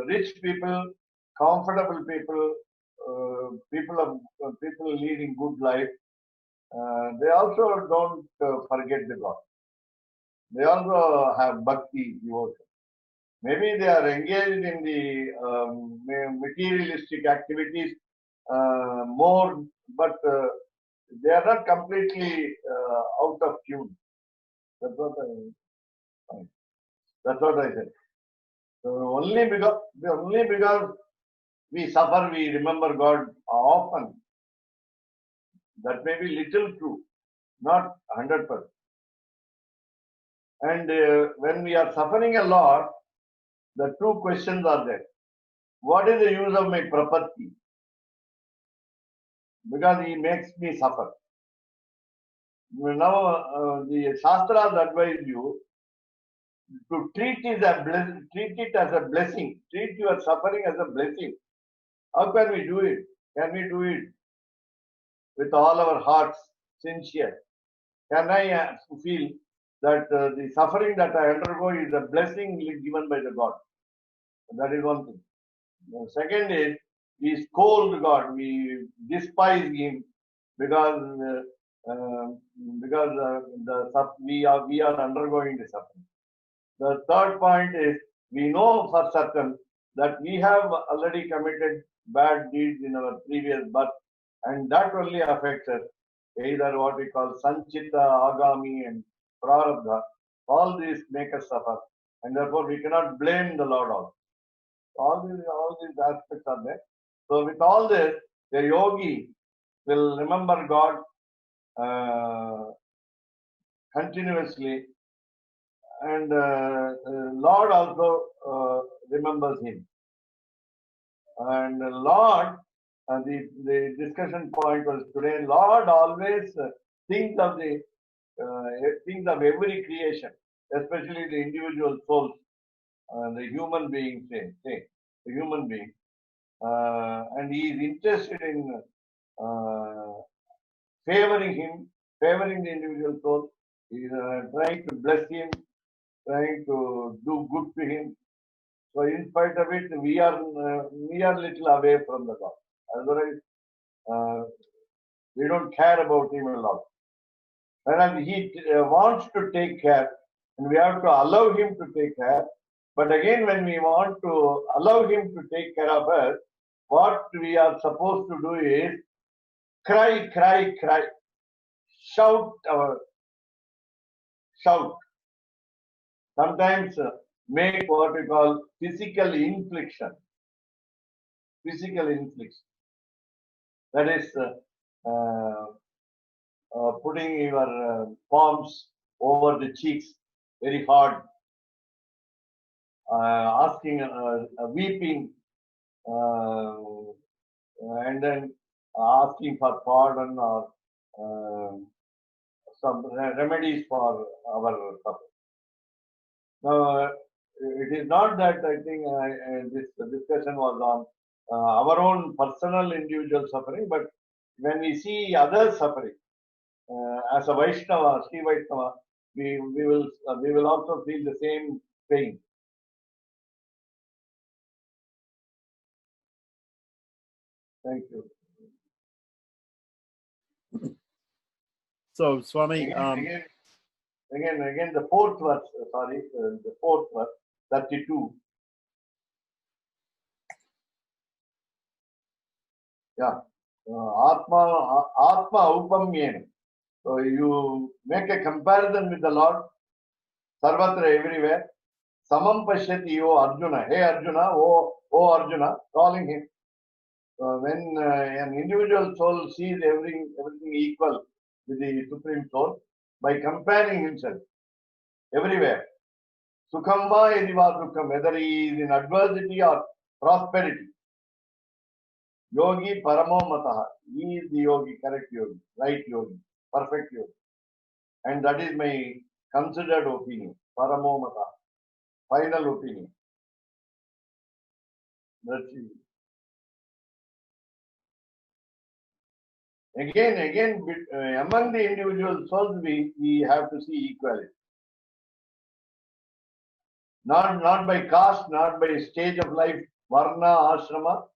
rich people, comfortable people, people leading good life, they also don't forget the God. They also have bhakti, devotion. Maybe they are engaged in the materialistic activities more, but they are not completely out of tune. That's what I mean. Fine. That's what I said. So only because we suffer, we remember God often. That may be little true, not 100%. And when we are suffering a lot, the two questions are there. What is the use of my prapatti? Because he makes me suffer. Now, the Shastras advise you to treat it as a blessing. Treat your suffering as a blessing. How can we do it? Can we do it with all our hearts, sincere? Can I feel that the suffering that I undergo is a blessing given by the God? That is one thing. The second is we scold God, we despise Him because we are undergoing the suffering. The third point is we know for certain that we have already committed bad deeds in our previous birth, and that only affects us. Either what we call sanchita, agami, and prarabdha. All these make us suffer, and therefore we cannot blame the Lord also. All these aspects are there. So with all this, the yogi will remember God continuously, and Lord also remembers him. And Lord, the discussion point was today. Lord always thinks of every creation, especially the individual souls, the human being, the human being, and he is interested in favoring the individual soul. He is trying to bless him, trying to do good to him. So in spite of it, we are little away from the God. Otherwise, we don't care about him a lot. Whereas he wants to take care, and we have to allow him to take care. But again, when we want to allow him to take care of us, what we are supposed to do is cry, cry, cry, shout. Sometimes make what we call physical infliction. Physical infliction. That is putting your palms over the cheeks very hard, asking, weeping, and then asking for pardon or some remedies for our suffering. Now, it is not that I think this discussion was on our own personal individual suffering, but when we see others suffering, as a Vaishnava, Sri Vaishnava, we will also feel the same pain. Thank you. So, Swami, Again, the fourth verse, the fourth verse, 32. Yeah. Atma upamyena. So you make a comparison with the Lord, sarvatra, everywhere. Samam pashyati, O Arjuna. Hey Arjuna, O Arjuna, calling him. When an individual soul sees everything equal with the Supreme Soul, by comparing himself everywhere, sukham va yadiva dukham, whether he is in adversity or prosperity, yogi paramo mataha, he is the yogi, correct yogi, right yogi, perfect yogi. And that is my considered opinion, paramo mataha, final opinion. That's it. Again, among the individual souls, we have to see equality. Not by caste, not by stage of life, varna, ashrama,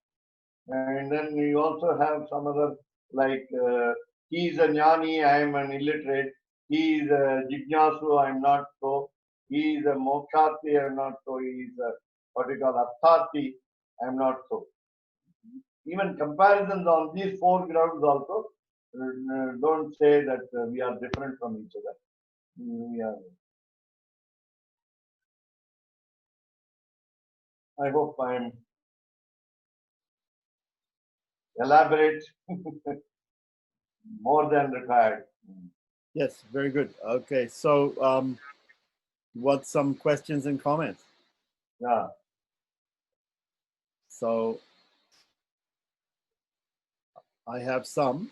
and then we also have some other, like he is a jnani, I am an illiterate. He is a jignasu, I am not so. He is a moksharthi, I am not so. He is a what we call attharthi, I am not so. Even comparisons on these four grounds also don't say that we are different from each other. We are I hope I'm elaborate more than required. Yes, very good. Okay, so what some questions and comments? Yeah. So I have some.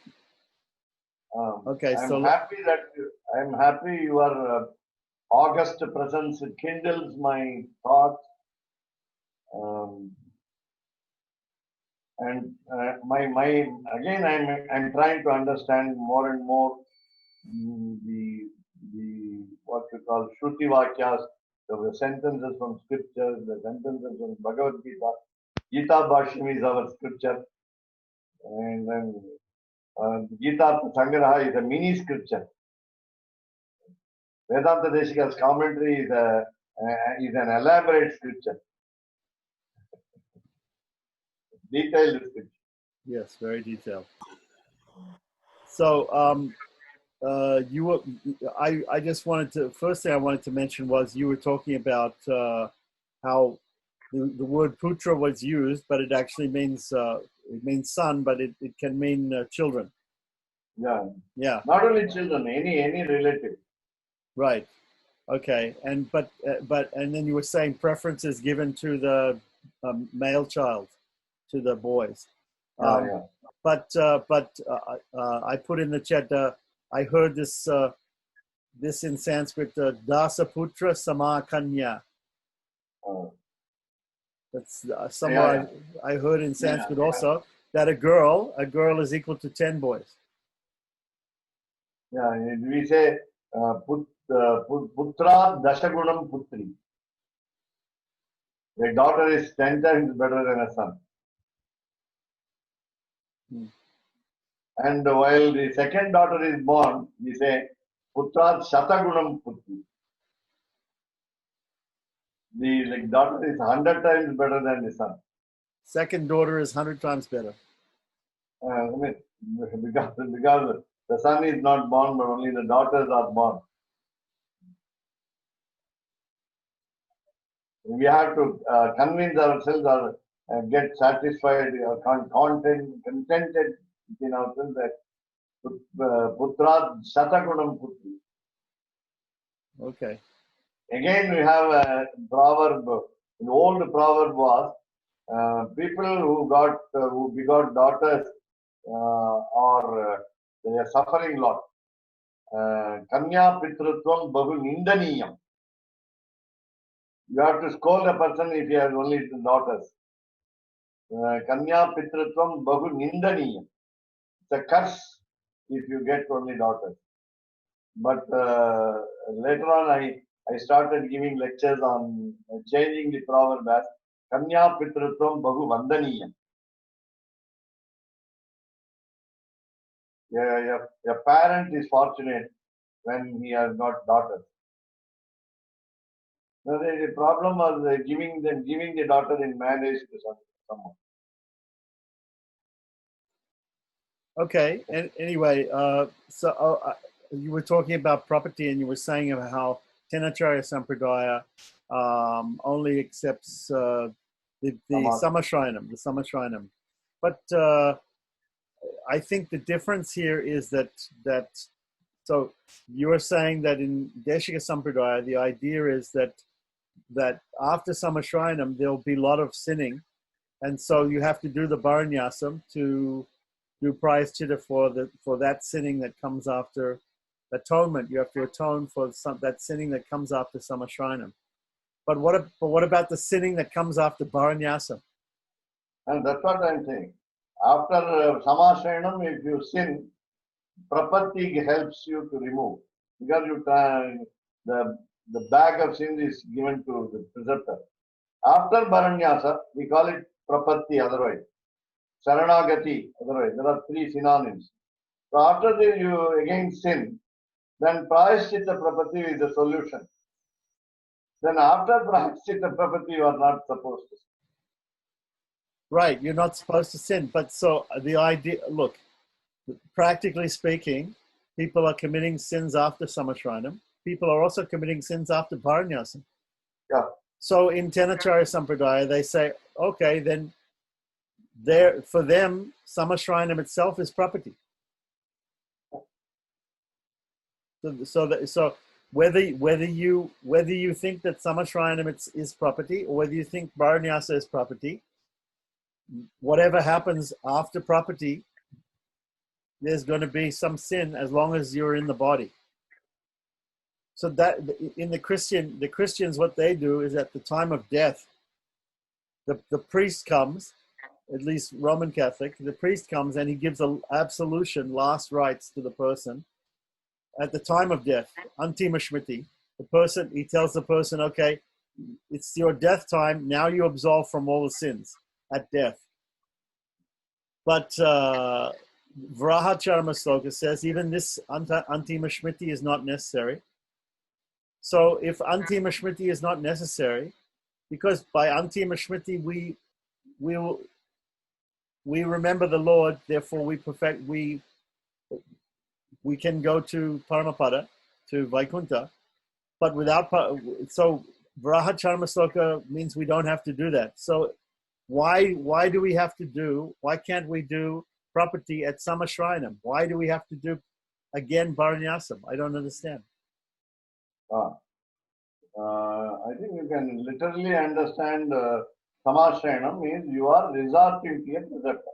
Okay, I'm happy your august presence kindles my thoughts. And my again, I'm trying to understand more and more the what we call Shruti Vakyas, the sentences from scripture, the sentences from Bhagavad Gita. Gita Bhashyam is our scripture, and then Gita Sangraha is a mini scripture. Vedanta Deshika's commentary is an elaborate scripture, detailed scripture. Yes, very detailed. So you were, I just wanted to, first thing I wanted to mention was you were talking about how the word putra was used, but it actually means son, but it can mean children. Yeah. Yeah. Not only children, any relative. Right. Okay. And and then you were saying preference is given to the male child, to the boys. Yeah. But I put in the chat. I heard this this in Sanskrit, Dasaputra Samakanya. That's somewhere I heard in Sanskrit also that a girl is equal to 10 boys. Yeah, we say putra dashagunam putri. A daughter is 10 times better than a son. And while the second daughter is born, we say putra shatagunam putri. The daughter is 100 times better than the son. Second daughter is 100 times better. I mean, because the son is not born, but only the daughters are born. We have to convince ourselves or get satisfied or contented in ourselves that putra shatagunam putri. Okay. Again, we have a proverb. An old proverb was people who begot daughters they are suffering a lot. Kanya pitrutvam bahu nindaniyam. You have to scold a person if he has only daughters. Kanya pitrutvam bahu nindaniyam. It's a curse if you get only daughters. But later on, I started giving lectures on changing the proverb as Kanya pitrutvam bahu vandaniyam. A parent is fortunate when he has got daughters. Now, the problem was giving the daughter in marriage to someone. Okay. And anyway, you were talking about property, and you were saying about how Tenacharya Sampradaya only accepts the Samashrayanam. But I think the difference here is that so you are saying that in Deshika Sampradaya, the idea is that after Samashrayanam, there'll be a lot of sinning, and so you have to do the Bharanyasam to do prayaschitta for that sinning that comes after atonement. You have to atone for that sinning that comes after Samashrayanam. But what about the sinning that comes after Bharanyasam? And that's what I'm saying. After Samashrayanam, if you sin, Prapatti helps you to remove. Because the bag of sin is given to the preceptor. After Bharanyasa, we call it Prapatti otherwise. Saranagati otherwise. There are three synonyms. So after this you again sin, then Prayaschitta Prapatti is the solution. Then after Prayaschitta Prapatti, you are not supposed to sin. Right, you're not supposed to sin. But so the idea, look, practically speaking, people are committing sins after Samashrayanam. People are also committing sins after Bharanyasam. Yeah. So in Tenacharya Sampradaya, they say, okay, then there for them, Samashrinam itself is property. So whether you think that Samashrinam is property, or whether you think Bharanyasa is property, whatever happens after property, there's going to be some sin as long as you're in the body. So that in the Christians, what they do is at the time of death, the priest comes, at least Roman Catholic, the priest comes and he gives an absolution, last rites to the person. At the time of death, Antima Shmriti, he tells the person, okay, it's your death time, now you absolve from all the sins at death. But Vrahacharma Sloka says even this Antima Shmriti is not necessary. So if Antima Shmriti is not necessary, because by Antima Shmriti we remember the Lord, therefore we can go to Paramapada, to Vaikuntha, but without, so Vrahacharma Sloka means we don't have to do that. So why can't we do property at Samashrinam? Why do we have to do, again, Bharanyasam? I don't understand. I think you can literally understand Samashrinam means you are resorting to a preceptor.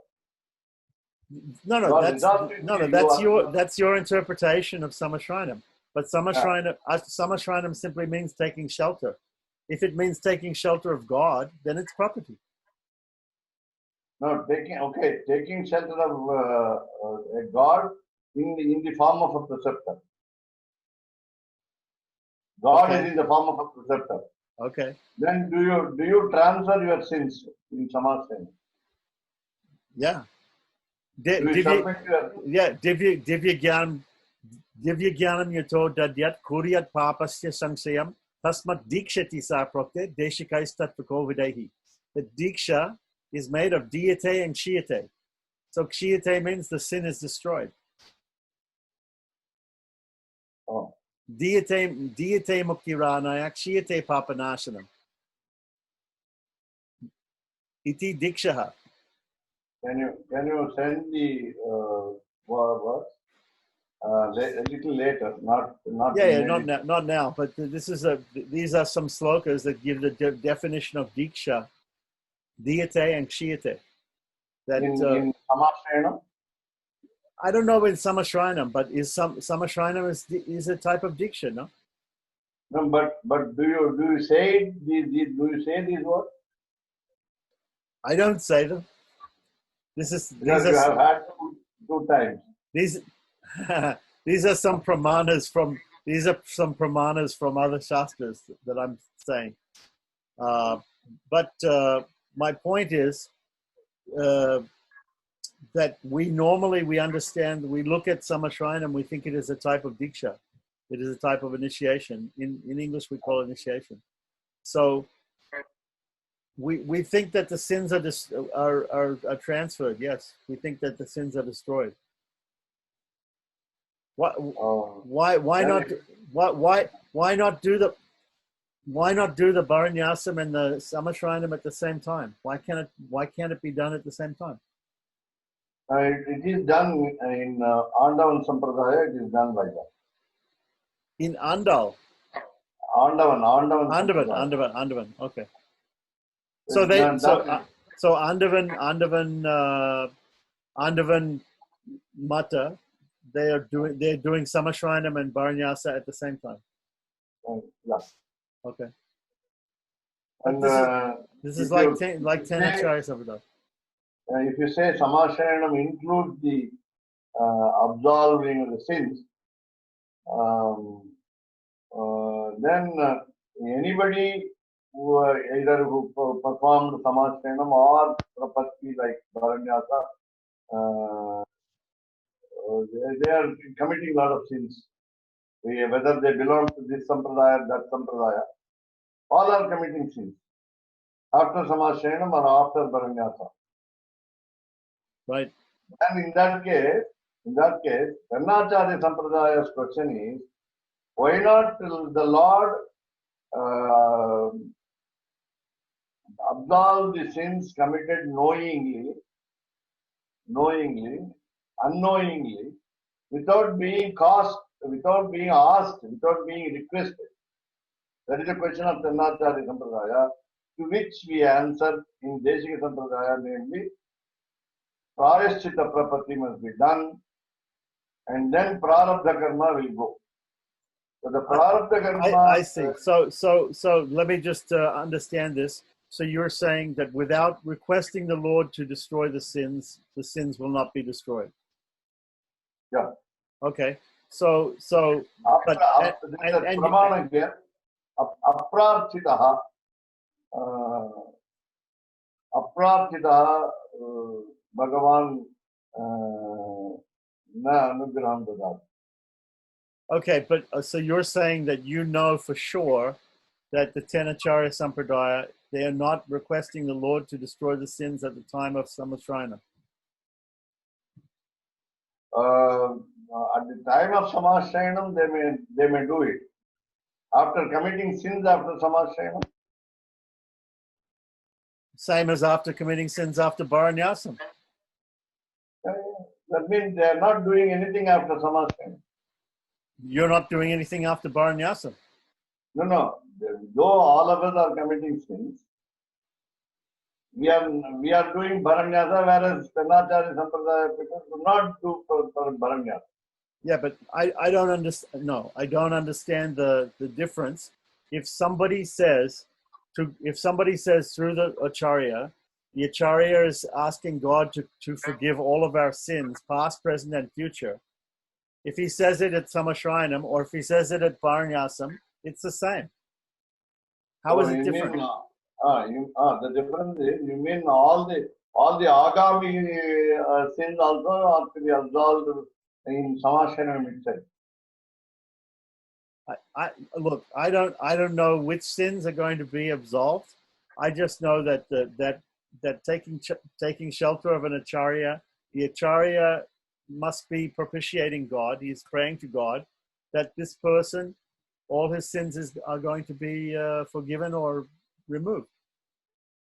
That's your interpretation of Samashrinam. But Samashrinam simply means taking shelter. If it means taking shelter of God, then it's property. No, taking shelter of a God in the form of a preceptor. God is in the form of a preceptor. Okay. Then do you transfer your sins in Samashrinam? Yeah. Divya Jnanam yato dadyat kuryat papasya sangsayam tasmat dikshati sa prokte deshikais tatvako videhi. The diksha is made of diyate and kshiyate. So kshiyate means the sin is destroyed. Oh. Diyate muktiranaya kshiyate papanashanam. Iti dikshaha. Can you send the verse a little later? Not now. But these are some slokas that give the definition of diksha, diyate and kshiyate. That in Samashrinam. I don't know in Samashrinam, but Samashrinam is a type of diksha, no? No, but do you say these words? I don't say them. Because you have had two times. These are some pramanas from other shastras that I'm saying. But my point is that we understand, we look at Samashrinam, we think it is a type of diksha. It is a type of initiation. In English, we call it initiation. So we think that the sins are transferred. Yes, we think that the sins are destroyed. Why not do the Bharanyasam and the Samashrinam at the same time? Why can't it be done at the same time? It is done in Andavan Sampradaya. It is done like that. In Andal. Andavan. Okay. So Andavan Mata, they're doing Samashrinam and Bharanyasa at the same time. Yeah. Okay. And this is like Tenacharya Sampradaya. If you say Samashrinam includes the absolving of the sins, then anybody who either performed Samashrinam or Prapatti like Bharanyasa, they are committing a lot of sins. Whether they belong to this Sampradaya or that Sampradaya, all are committing sins. After Samashrinam or after Bharanyasa. Right. And in that case, Karnacharya Sampradaya's question is, why not the Lord absolve the sins committed knowingly, unknowingly, without being asked, without being requested. That is the question of Tanachari Sampradaya, to which we answer in Deshika Sampradaya, namely, Prayaschitta Prapatti must be done, and then Prarabdha Karma will go. So the Prarabdha Karma. I see. So let me just understand this. So you're saying that without requesting the Lord to destroy the sins will not be destroyed. Yeah. Okay. So but and Pramana here, Aprarthitaha, Bhagavan na anugraham dadati. okay, but so you're saying that you know for sure that the Tenacharya Sampradaya, they are not requesting the Lord to destroy the sins at the time of Samashrayana. At the time of Samashrayana, they may do it. After committing sins after Samashrayana, Same as after committing sins after Baranyasam. that means they are not doing anything after Samashrayana. You're not doing anything after Baranyasam. No. Though all of us are committing sins, we are doing Bharanyasa, whereas Tanachari Sampradaya people do not do for Bharanyasa. Yeah, but I don't understand. No, I don't understand the difference. If somebody says through the Acharya is asking God to forgive all of our sins, past, present, and future. If he says it at Samashrayanam or if he says it at Baranyasam, it's the same. How is it different? The difference is, you mean all the Agami sins also are to be absolved in Samashrayana itself. Look, I don't know which sins are going to be absolved. I just know that that taking shelter of an Acharya, the Acharya must be propitiating God. He's praying to God that this person, all his sins are going to be forgiven or removed.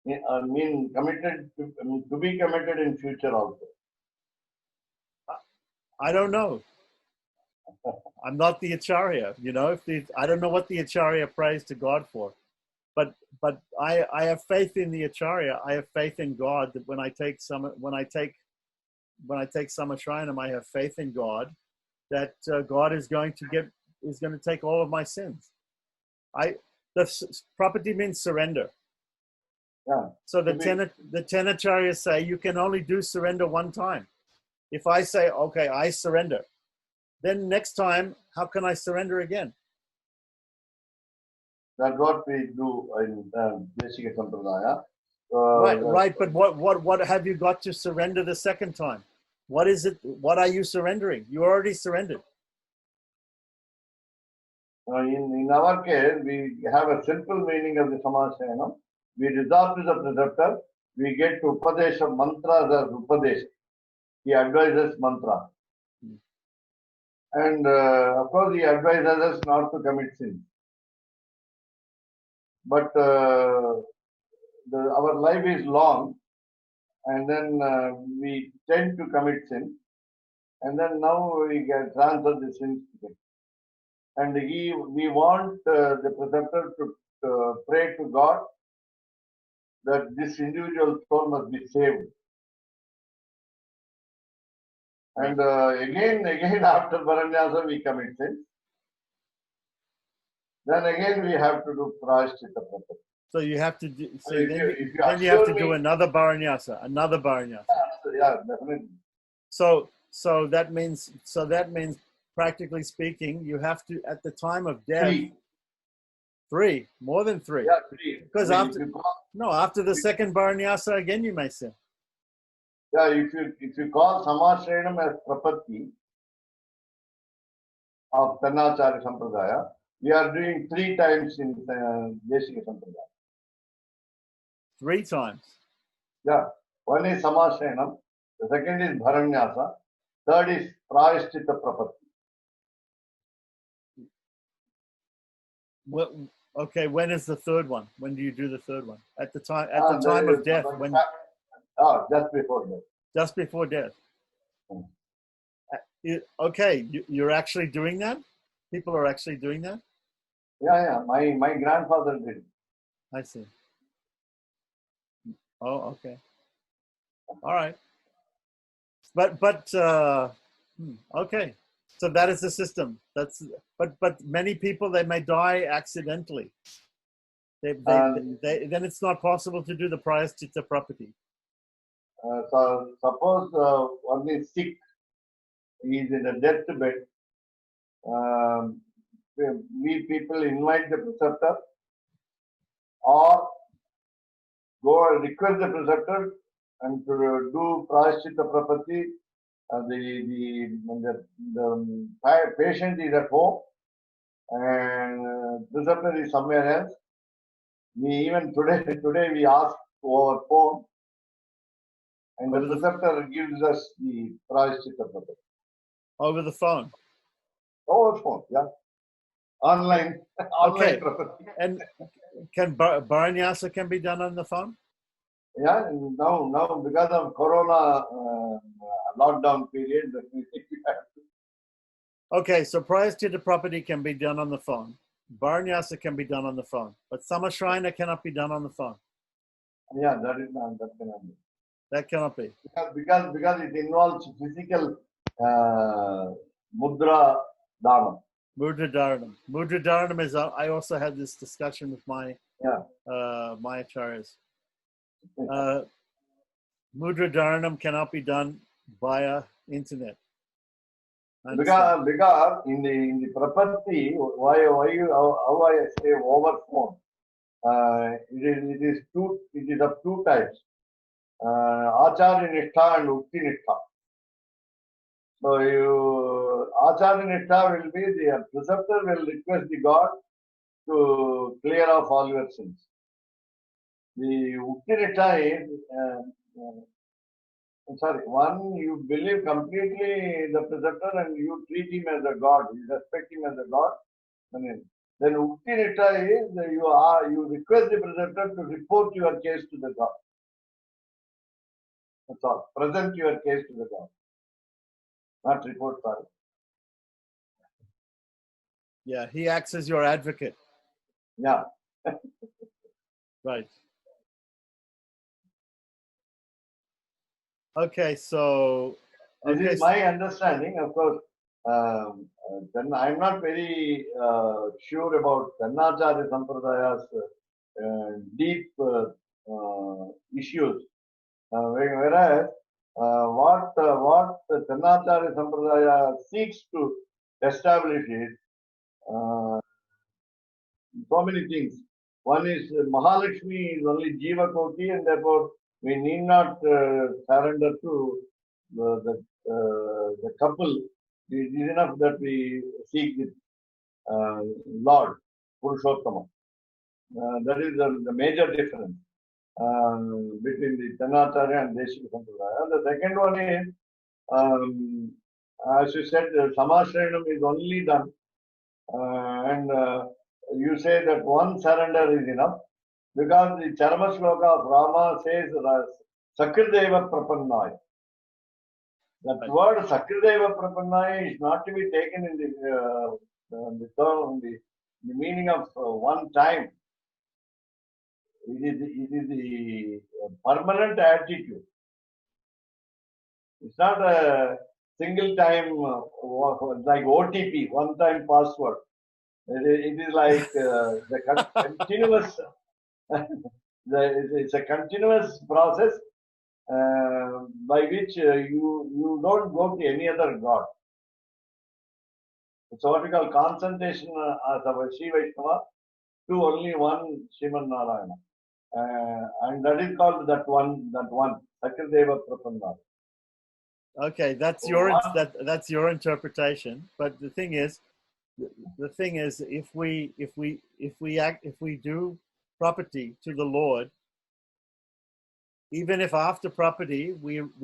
I mean, to be committed in future also. I don't know. I'm not the Acharya, you know. I don't know what the Acharya prays to God for, but I have faith in the Acharya. I have faith in God that when I take Samashrayanam, I have faith in God that God is going to take all of my sins. The property means surrender. Yeah. So the ten Acharyas say you can only do surrender one time. If I say, okay, I surrender, then next time, how can I surrender again? That's what we do in Deshika Sampradaya. Right. But what have you got to surrender the second time? What is it? What are you surrendering? You already surrendered. In our case, we have a simple meaning of the Samashrayana. We resort to the preceptor. We get to Upadesha mantras as Upadesha. He advises mantra. And of course, he advises us not to commit sin. But our life is long, and then we tend to commit sin. And then now we can transfer the sins to him. And we want the preceptor to pray to God that this individual soul must be saved. And again after Baranyasa we commit sin. Then again we have to do Prayaschitta Prapatti. So you have to do. So if then you you have to assure do me- another Baranyasa. Yeah, definitely. So that means practically speaking, you have to at the time of death. Three, more than three. Yeah, 3. Because I mean, after the second Baranyasa again you may sin. yeah, if you call Samashrayana as Prapatti of Tanachari Sampradaya, we are doing 3 times in Deshika Sampradaya. 3 times. Yeah, one is Samashrayana, the second is Bharanyasa, third is Prayaschitta Prapatti. Well, Okay, when is the third one? When do you do the third one? At the time There of is- death, when just before that. just before death. Hmm. Okay, you're actually doing that? People are actually doing that? Yeah. My grandfather did. I see. Oh, okay. All right. But okay. So that is the system. But many people, they may die accidentally. Then it's not possible to do the prayaschitta property. So suppose one is sick, he is in a deathbed. We people invite the preceptor or go and request the preceptor and to do prayaschitta property. The patient is at home and preceptor is somewhere else. We even today we ask over phone, and the Over the- preceptor gives us the prayaschitta property Over the phone. over phone. Yeah, online Okay. property. And can Bharanyasa can be done on the phone? Yeah, now because of Corona lockdown period, Okay, so prayaschitta property can be done on the phone. Bharanyasa can be done on the phone. But Samashrayana cannot be done on the phone. yeah, that cannot be. That cannot be. Because it involves physical mudra dana. Mudra Dharanam. Mudra Dharanam is, I also had this discussion with my my acharyas. Mudra Dharanam cannot be done via internet. Because in the property, why how I say over phone? It is of two types. Acharya Nishtha and Ukti Nishtha. So Acharya Nishtha will be the preceptor will request the God to clear off all your sins. The Ukti Nishtha is, one, you believe completely the preceptor and you treat him as a God, you respect him as a God. Then Ukti Nishtha is you request the preceptor to report your case to the God. That's all. Present your case to the God. Not report, sorry. Yeah, he acts as your advocate. Yeah. Right. Okay, so This is my understanding. Of course, then I'm not very sure about Kannacharya Sampradaya's deep issues. Whereas what the Kannacharya Sampradaya seeks to establish is so many things. One is Mahalakshmi is only Jiva Koti, and therefore we need not surrender to the couple. It is enough that we seek the Lord, Purushottama. That is the major difference between the Kannacharya and Deshika Sampradaya. The second one is, as you said, Samashrayanam is only done, and you say that one surrender is enough, because the Charma Shloka of Rama says Sakrideva Prapannaya. That word Sakrideva Prapannaya is not to be taken in the meaning of one time. It is the permanent attitude. It's not a single time like OTP, one time password. It is like the continuous. It's a continuous process by which you don't go to any other god. It's what we call concentration as a Shiva Vaishnava to only one Sriman Narayana. And that is called that one, Sakrideva Prapanna. Okay, that's your interpretation. But the thing is, if we do property to the Lord, even if after property we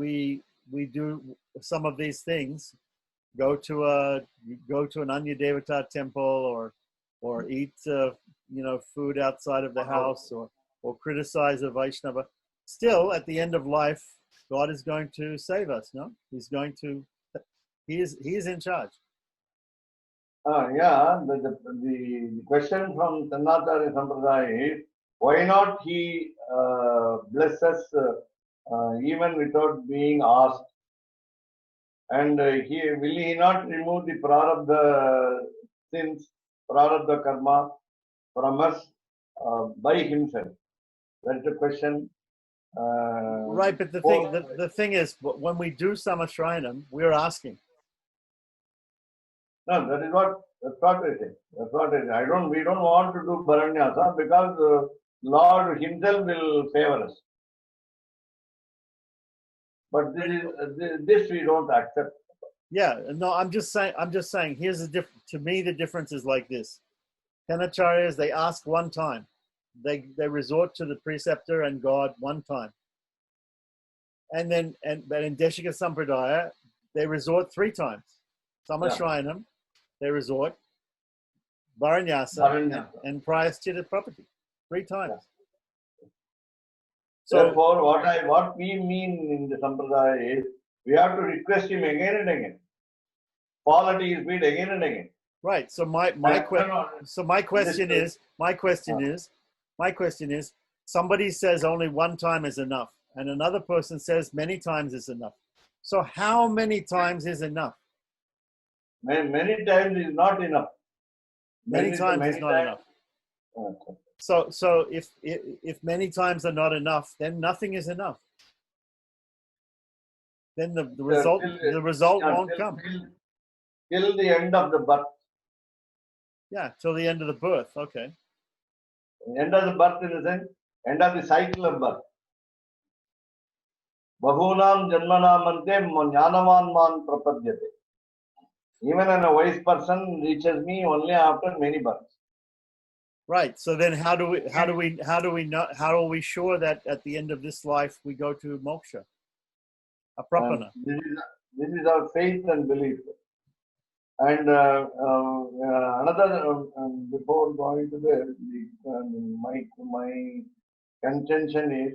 do some of these things, go to an Anya Devata temple or eat food outside of the house or criticize a Vaishnava, still at the end of life, God is going to save us. No, he is in charge. Yeah, the question from Tanatari Sampradaya is, why not he bless us even without being asked? And will he not remove the prarabdha sins, prarabdha karma from us by himself? That's the question. Right, but the thing is, when we do Samashrayanam, we're asking. No, that's what it is. That's what it is. We don't want to do Paranyasa because Lord himself will favor us. But this we don't accept. Yeah, no, I'm just saying, here's the difference. To me, the difference is like this. Tenacharyas, they ask one time. They resort to the preceptor and God one time. But in Deshika Sampradaya, they resort 3 times. Samashrayanam, they resort, Varanyasa, and Prayaschitta property. 3 times. Yeah. So, therefore, what we mean in the Sampradaya is, we have to request him again and again. Fall at his feet again and again. Right. So my question is, somebody says only one time is enough, and another person says many times is enough. So how many times is enough? Many times is not enough. Many times is not enough. Okay. So if many times are not enough, then nothing is enough. Then the result won't come. Till the end of the birth. Yeah, till the end of the birth. Okay. End of the birth in the sense, end of the cycle of birth. Bahunam janmanam ante jnanavan man prapadyate. Even a wise person reaches me only after many births. Right. So then how are we sure that at the end of this life we go to moksha? Aprapana. This is our faith and belief. And another, before going to this, my contention is,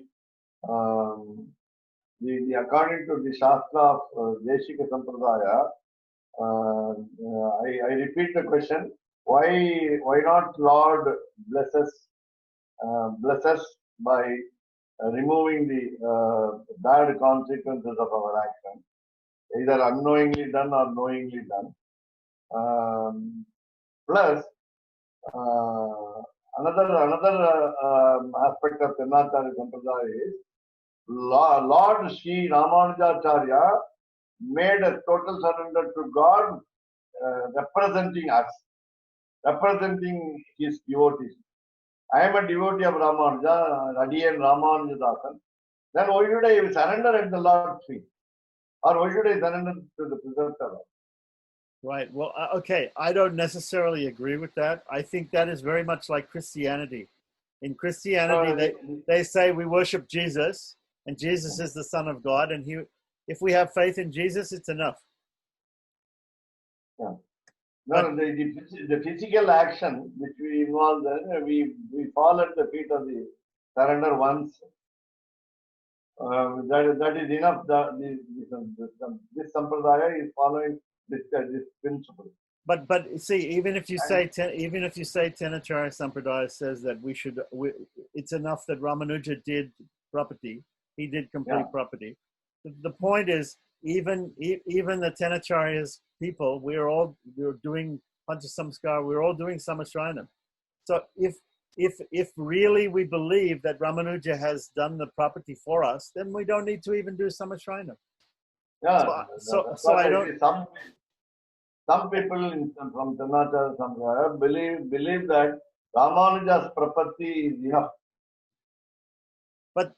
according to the Shastra of Deshika Sampradaya, I repeat the question: why not Lord bless us by removing the bad consequences of our action, either unknowingly done or knowingly done? Plus, another aspect of Tenacharyya Sampradaya is, Lord Sri Ramanujacharya made a total surrender to God, representing us, representing his devotees. I am a devotee of Ramanuja, Adiyan Ramanuja. Then why should I surrender at the Lord's feet? Or why should I surrender to the preceptor? Right. Well, okay. I don't necessarily agree with that. I think that is very much like Christianity. In Christianity, they say we worship Jesus, and Jesus is the Son of God, and if we have faith in Jesus, it's enough. Yeah. No, the physical action which we involve, we fall at the feet of the surrender once. That is enough. This sampradaya is following this principle. But see, even if you say Tenacharya Sampradaya says that it's enough that Ramanuja did property, he did complete property. The point is, even the Tenacharyas people, we're doing Panchasamskar, we're all doing Samashrayanam. So if really we believe that Ramanuja has done the property for us, then we don't need to even do Samashrayanam. Yeah. So I don't. Some people from Tenacharyya Sampradaya believe that Ramanuja's property is enough.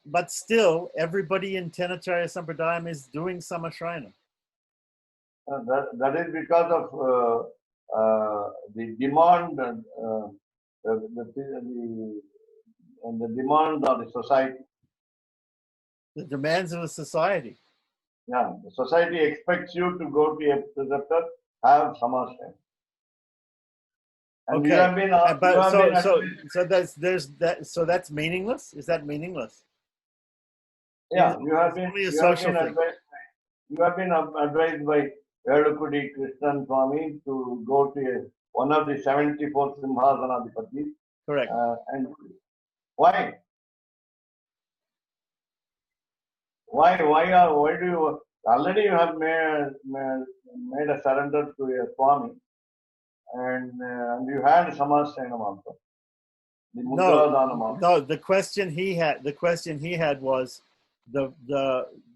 But still, everybody in Tenacharya Sampradayam is doing Samashrayanam. That is because of the demand and the demands of the society. The demands of the society. Yeah, the society expects you to go to a preceptor, have Samashrayanam. And Okay. you have been, you But have so been so advised, so there's that. So that's meaningless. Is that meaningless? yeah, It's only a social thing. you have been advised by Vedakudi Krishnan Swami to go to one of the 74 Simhasanadipatis. Correct. And why? Why do you, already you have made a surrender to your Swami, and you had Samasyanam also, the Mudradhanam also. No. The question he had was the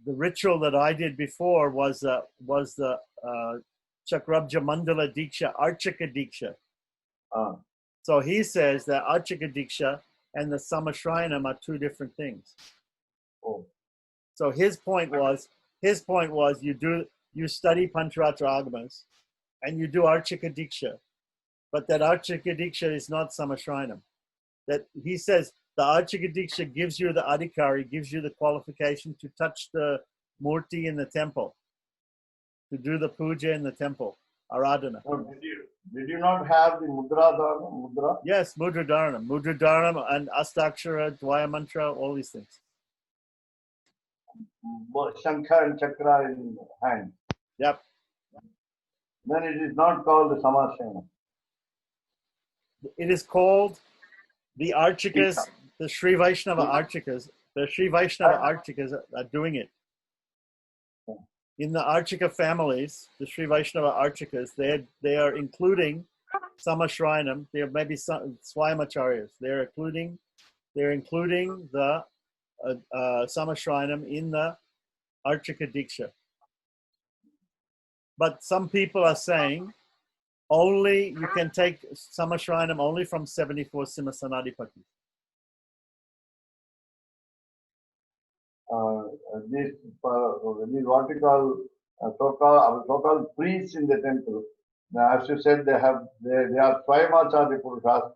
ritual that I did before was the Chakrabja Mandala Diksha, Archika Diksha. Ah, So he says that Archika Diksha and the Samashrayanam are two different things. oh, So his point was you study Pancharatra Agamas and you do Archika Diksha, but that Archika Diksha is not Samashrayanam. That he says the Archika Diksha gives you the adhikari, gives you the qualification to touch the murti in the temple, to do the puja in the temple, aradhana. so did you not have the Mudra? Yes, Mudradharanam and Astakshara, Dvaya Mantra, all these things. Shankha and Chakra in hand. Yep. Then it is not called the Samasyanam. It is called the Archikas, the Sri Vaishnava Archikas. The Sri Vaishnava Archikas are doing it. In the Archika families, the Sri Vaishnava Archikas, they are including Samashrayanam. There may be some Swayamacharyas. They're including the Samashrayanam in the Archika Diksha. But some people are saying only you can take Samashrayanam only from 74 Simhasanadipati. These what you call so-called priests in the temple. Now, as you said, they are Swayamacharya Purushas,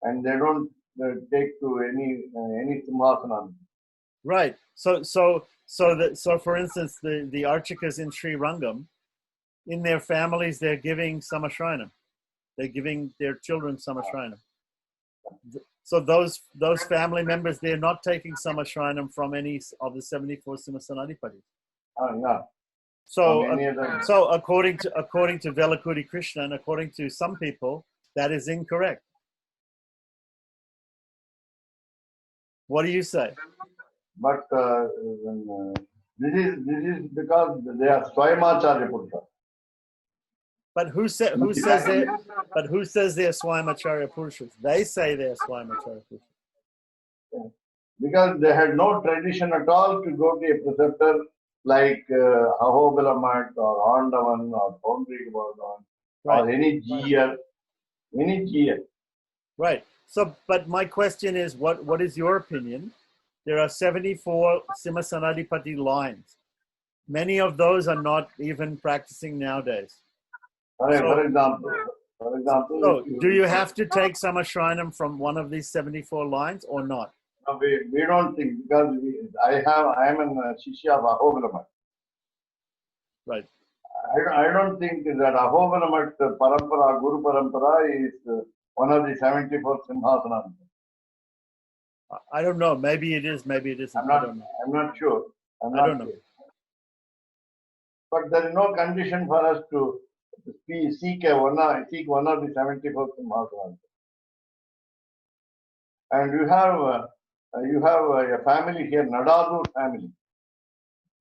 and they don't take to any Simhasana. Right. So for instance, the Archikas in Sri Rangam, in their families, they're giving Samashrayanam. They're giving their children Samashrayanam. So those family members, they're not taking Samashrayanam from any of the 74 Simhasanadipatis. Yeah. So according to Velakudi Krishnan, according to some people, that is incorrect. What do you say? But this is because they are Swayamacharya Purusha. But who says they're Swayamacharya Purushas? They say they're Swayamacharya Purushas. Because they had no tradition at all to go to a preceptor like Ahobila Mat or Andavan or Poundrik Bhagavan or any GR. Right. So, but my question is, what is your opinion? There are 74 Simhasanadipati lines. Many of those are not even practicing nowadays. For example, so do you have to take Samashrayanam from one of these 74 lines or not? No, we don't think, because I am a Shishya of Ahobila Mat. Right. I don't think that Ahobila Mat Parampara, Guru Parampara is one of the 74 Simhasanas. I don't know. Maybe it is. Maybe it isn't. I don't know. I'm not sure. I don't know. But there is no condition for us to seek one of the 74 Simhasanas. And you have a family here, Nadadur family.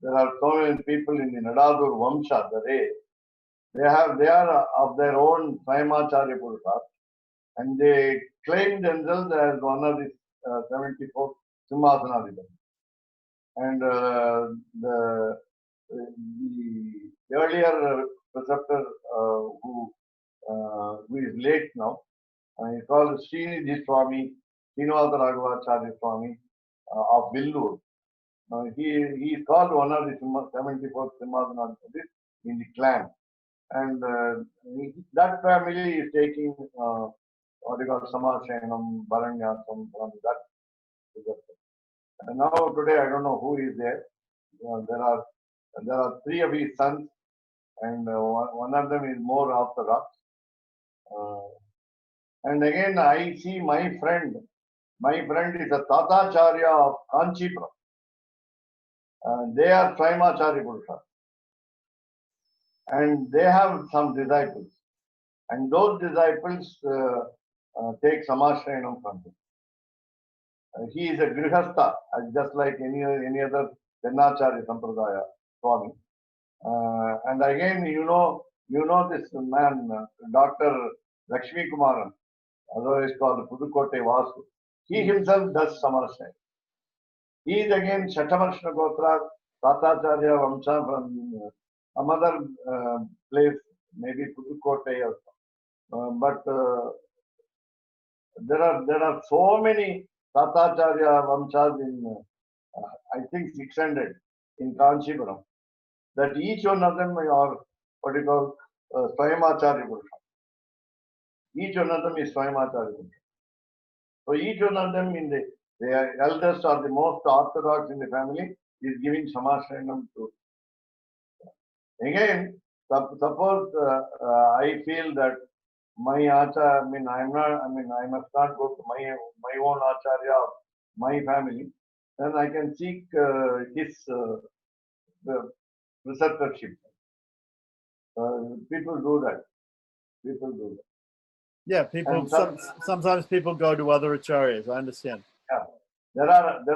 There are so many people in the Nadadur Vamsha, the race. They are of their own Swayamacharya Purushas, and they claim themselves as one of the 74 Simhasanadipatis. And the earlier preceptor who is late now, he called Srinidhi Swami, Srinivasa Raghavacharya Swami of Villur. He is called one of the 74 Simhasanadipatis in the clan. And that family is taking what you call Samasyanam, Bharanyasam from that. And now today I don't know who is there. There are three of his sons, and one of them is more orthodox. And again, I see my friend. My friend is a Tatacharya of Kanchipuram. They are Swaimacharya Purusha. And they have some disciples. And those disciples take Samashrayanam from him. He is a Grihastha, just like any other Jannacharya Sampradaya Swami. And again, you know this man, Dr. Lakshmi Kumaran, otherwise called Pudukkottai Vasu. He himself does Samarasaya. He is again Shatamarshna Gotra, Tatacharya Vamsa from some other place, maybe Pudukkottai also. But there are so many Tatacharya Vamsas in, I think 600 in Kanchipuram, that each one of them are what you call Swayamacharya Purusha. Each one of them is Swayamacharya Purusha. So each one of them in the eldest or the most orthodox in the family is giving Samashrayanam to. Again, suppose I feel that my acharya, I must not go to my own acharya of my family, then I can seek his preceptorship. People do that. Yeah, people. And Sometimes people go to other acharyas. I understand. Yeah, there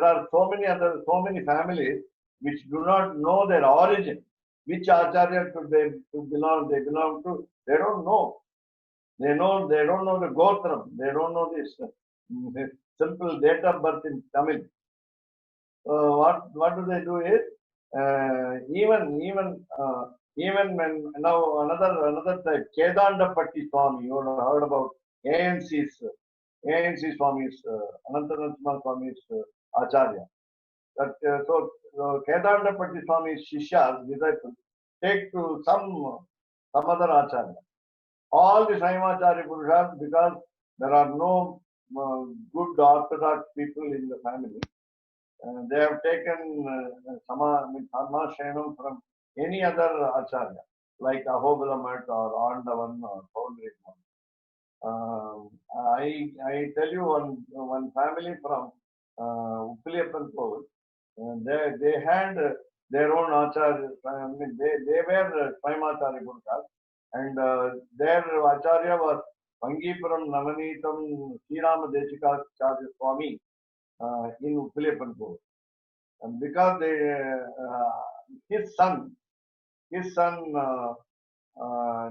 are so many families which do not know their origin. Which acharya they belong to? They don't know. They don't know the Gotram. They don't know this simple date of birth in Tamil. What do they do is even when now another type Kedandapatti Swami. You have heard about ANC Swami's Anantanatma Swami's Acharya. That so Kedandapatti Swami's Shishya's disciples take to some other Acharya. All the Swaimacharya Purushas, because there are no good orthodox people in the family, they have taken Samashrayanam from any other Acharya, like Ahobila Math or Andavan or Paundrik. I tell you one family from Uppiliappan Kovil, they had their own Acharya. They were Swaimacharya Purushas. And their Acharya was Pangipuram Navanitam Srirama Deshikacharya Swami in Uppiliappan Kovil. And because his son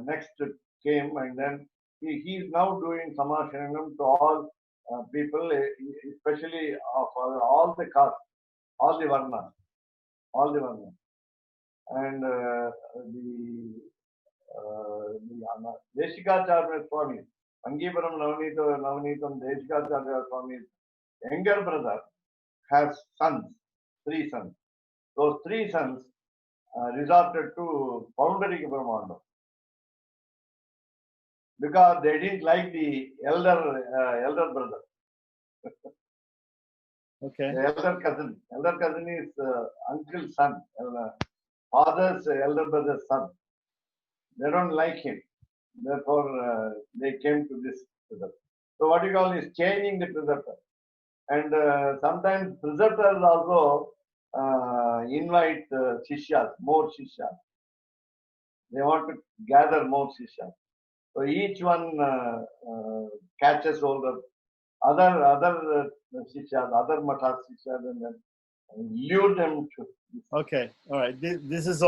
next came, and then he is now doing Samashrayanam to all people, especially of all the castes, all the Varnas. And the Deshikacharya Swami, Pangipuram Navanitam Deshikacharya Swami's younger brother has sons, 3 sons. Those 3 sons resorted to Paundarika Brahmanda because they didn't like the elder brother. Okay. The elder cousin is uncle's son, father's elder brother's son. They don't like him. Therefore, they came to this preceptor. So what you call is changing the preceptor. And sometimes preceptors also invite shishyas, more shishyas. They want to gather more shishyas. So each one catches hold of other shishyas, other mathas shishyas, and then lure them to. Okay. All right. These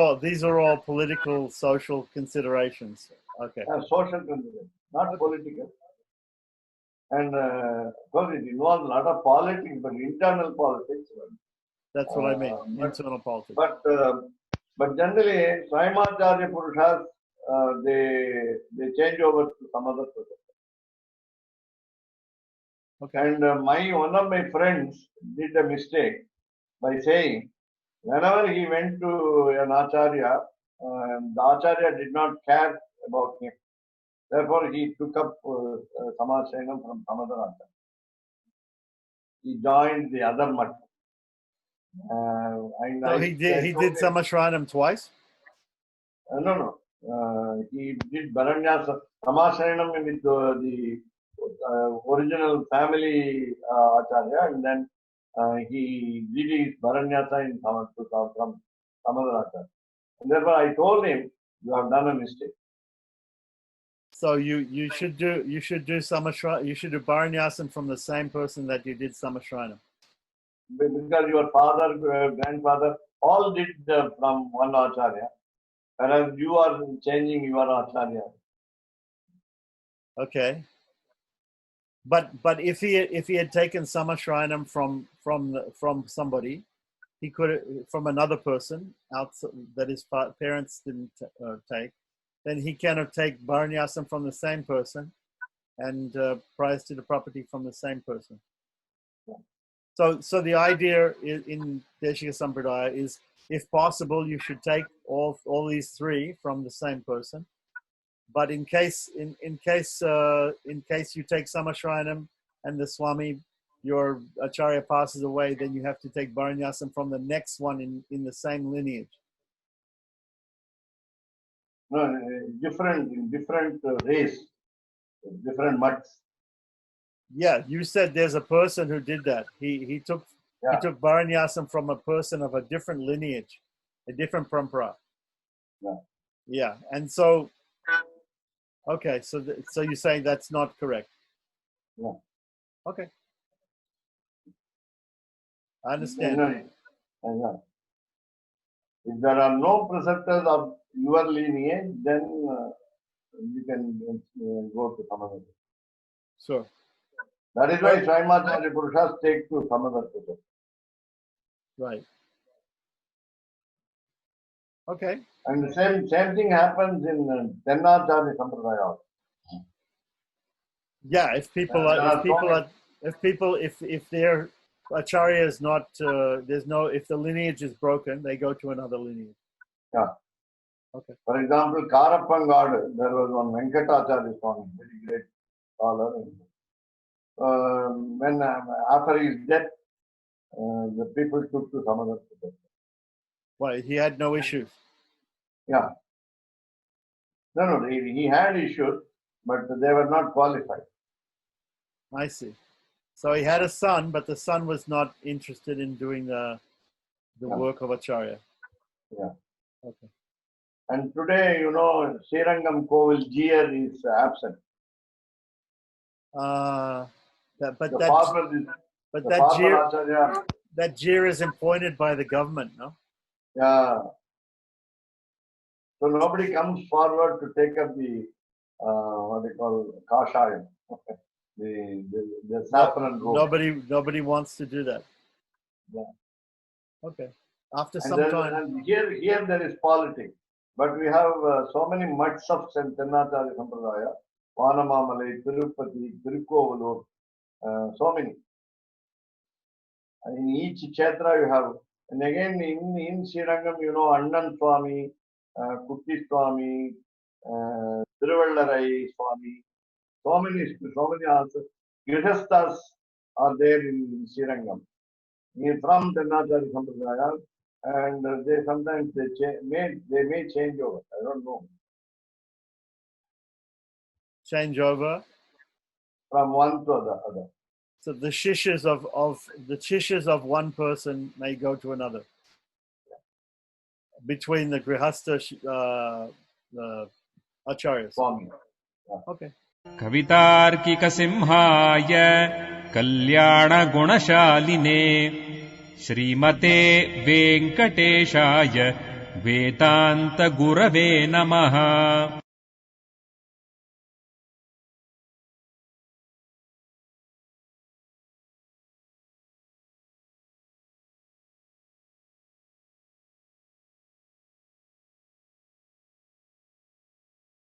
are all political, social considerations. Okay. Social considerations, not political. And of course, it involves a lot of politics, but internal politics. That's what I mean. Internal politics. But generally, Swaimacharya Purushas, they change over to some other person. Okay. And one of my friends did a mistake by saying, whenever he went to an Acharya, the Acharya did not care about him. Therefore, he took up Samashrayanam from some other Acharya. He joined the other Math. So he did Samashrayanam twice? No. He did Baranyasa Samashrayanam with original family Acharya, and then he did his Bharanyasa in from some other Acharya. And therefore I told him, you have done a mistake. So you should do Samashra, you should do Bharanyasam from the same person that you did Samashranam. Because your father, grandfather, all did from one Acharya, whereas you are changing your Acharya. Okay. But if he had taken Samashranam from somebody, he could from another person outside that his parents didn't take, then he cannot take Bharanyasam from the same person and prize to the property from the same person. So the idea in Deshika Sampradaya is, if possible, you should take all these three from the same person. But in case you take Samashranam and the Swami, your Acharya passes away, then you have to take Bharanyasam from the next one in the same lineage. No, different race, different mutts. Yeah, you said there's a person who did that. He took Bharanyasam from a person of a different lineage, a different parampara. Yeah, and so. Okay, so you're saying that's not correct? No. Okay. I understand. No. If there are no preceptors of your lineage, then you can go to some other. Sure. That is why Swaimacharya Purushas take to some other preceptor. Right. Okay. And the same thing happens in Tennacharya Sampradaya. Yeah, if their acharya is not if the lineage is broken, they go to another lineage. Yeah. Okay. For example, Karappangad, there was one Venkatacharya Swami, very great scholar. When after his death, the people took to some other people. Well, he had no issues. Yeah. No, he had issues, but they were not qualified. I see. So he had a son, but the son was not interested in doing the work of acharya. Yeah. Okay. And today, Srirangam Kovil Jiyar is absent. That jir is appointed by the government, no? Yeah. So nobody comes forward to take up the what they call kashayam, the saffron robe. Nobody wants to do that. Yeah. Okay. After some time. And here there is politics, but we have so many mutts of Tennacharya Sampradaya, Vanamamalai, Tirupati, Tirukovalur, so many. And in each kshetra you have, and again in Srirangam, Annan Swami, Kutti Swami, Tiruvallarai Swami, so many answers. Grihasthas are there in Srirangam. From Tennacharya Sampradaya, and they sometimes may change over. I don't know. Change over From one to the other. So the shishas of one person may go to another. Between the grihastha the acharyas. Swami. Okay. कवितार्किक सिंहाय कल्याण गुणशालिने श्रीमते वेंकटेशाय वेदांत गुरवे नमः।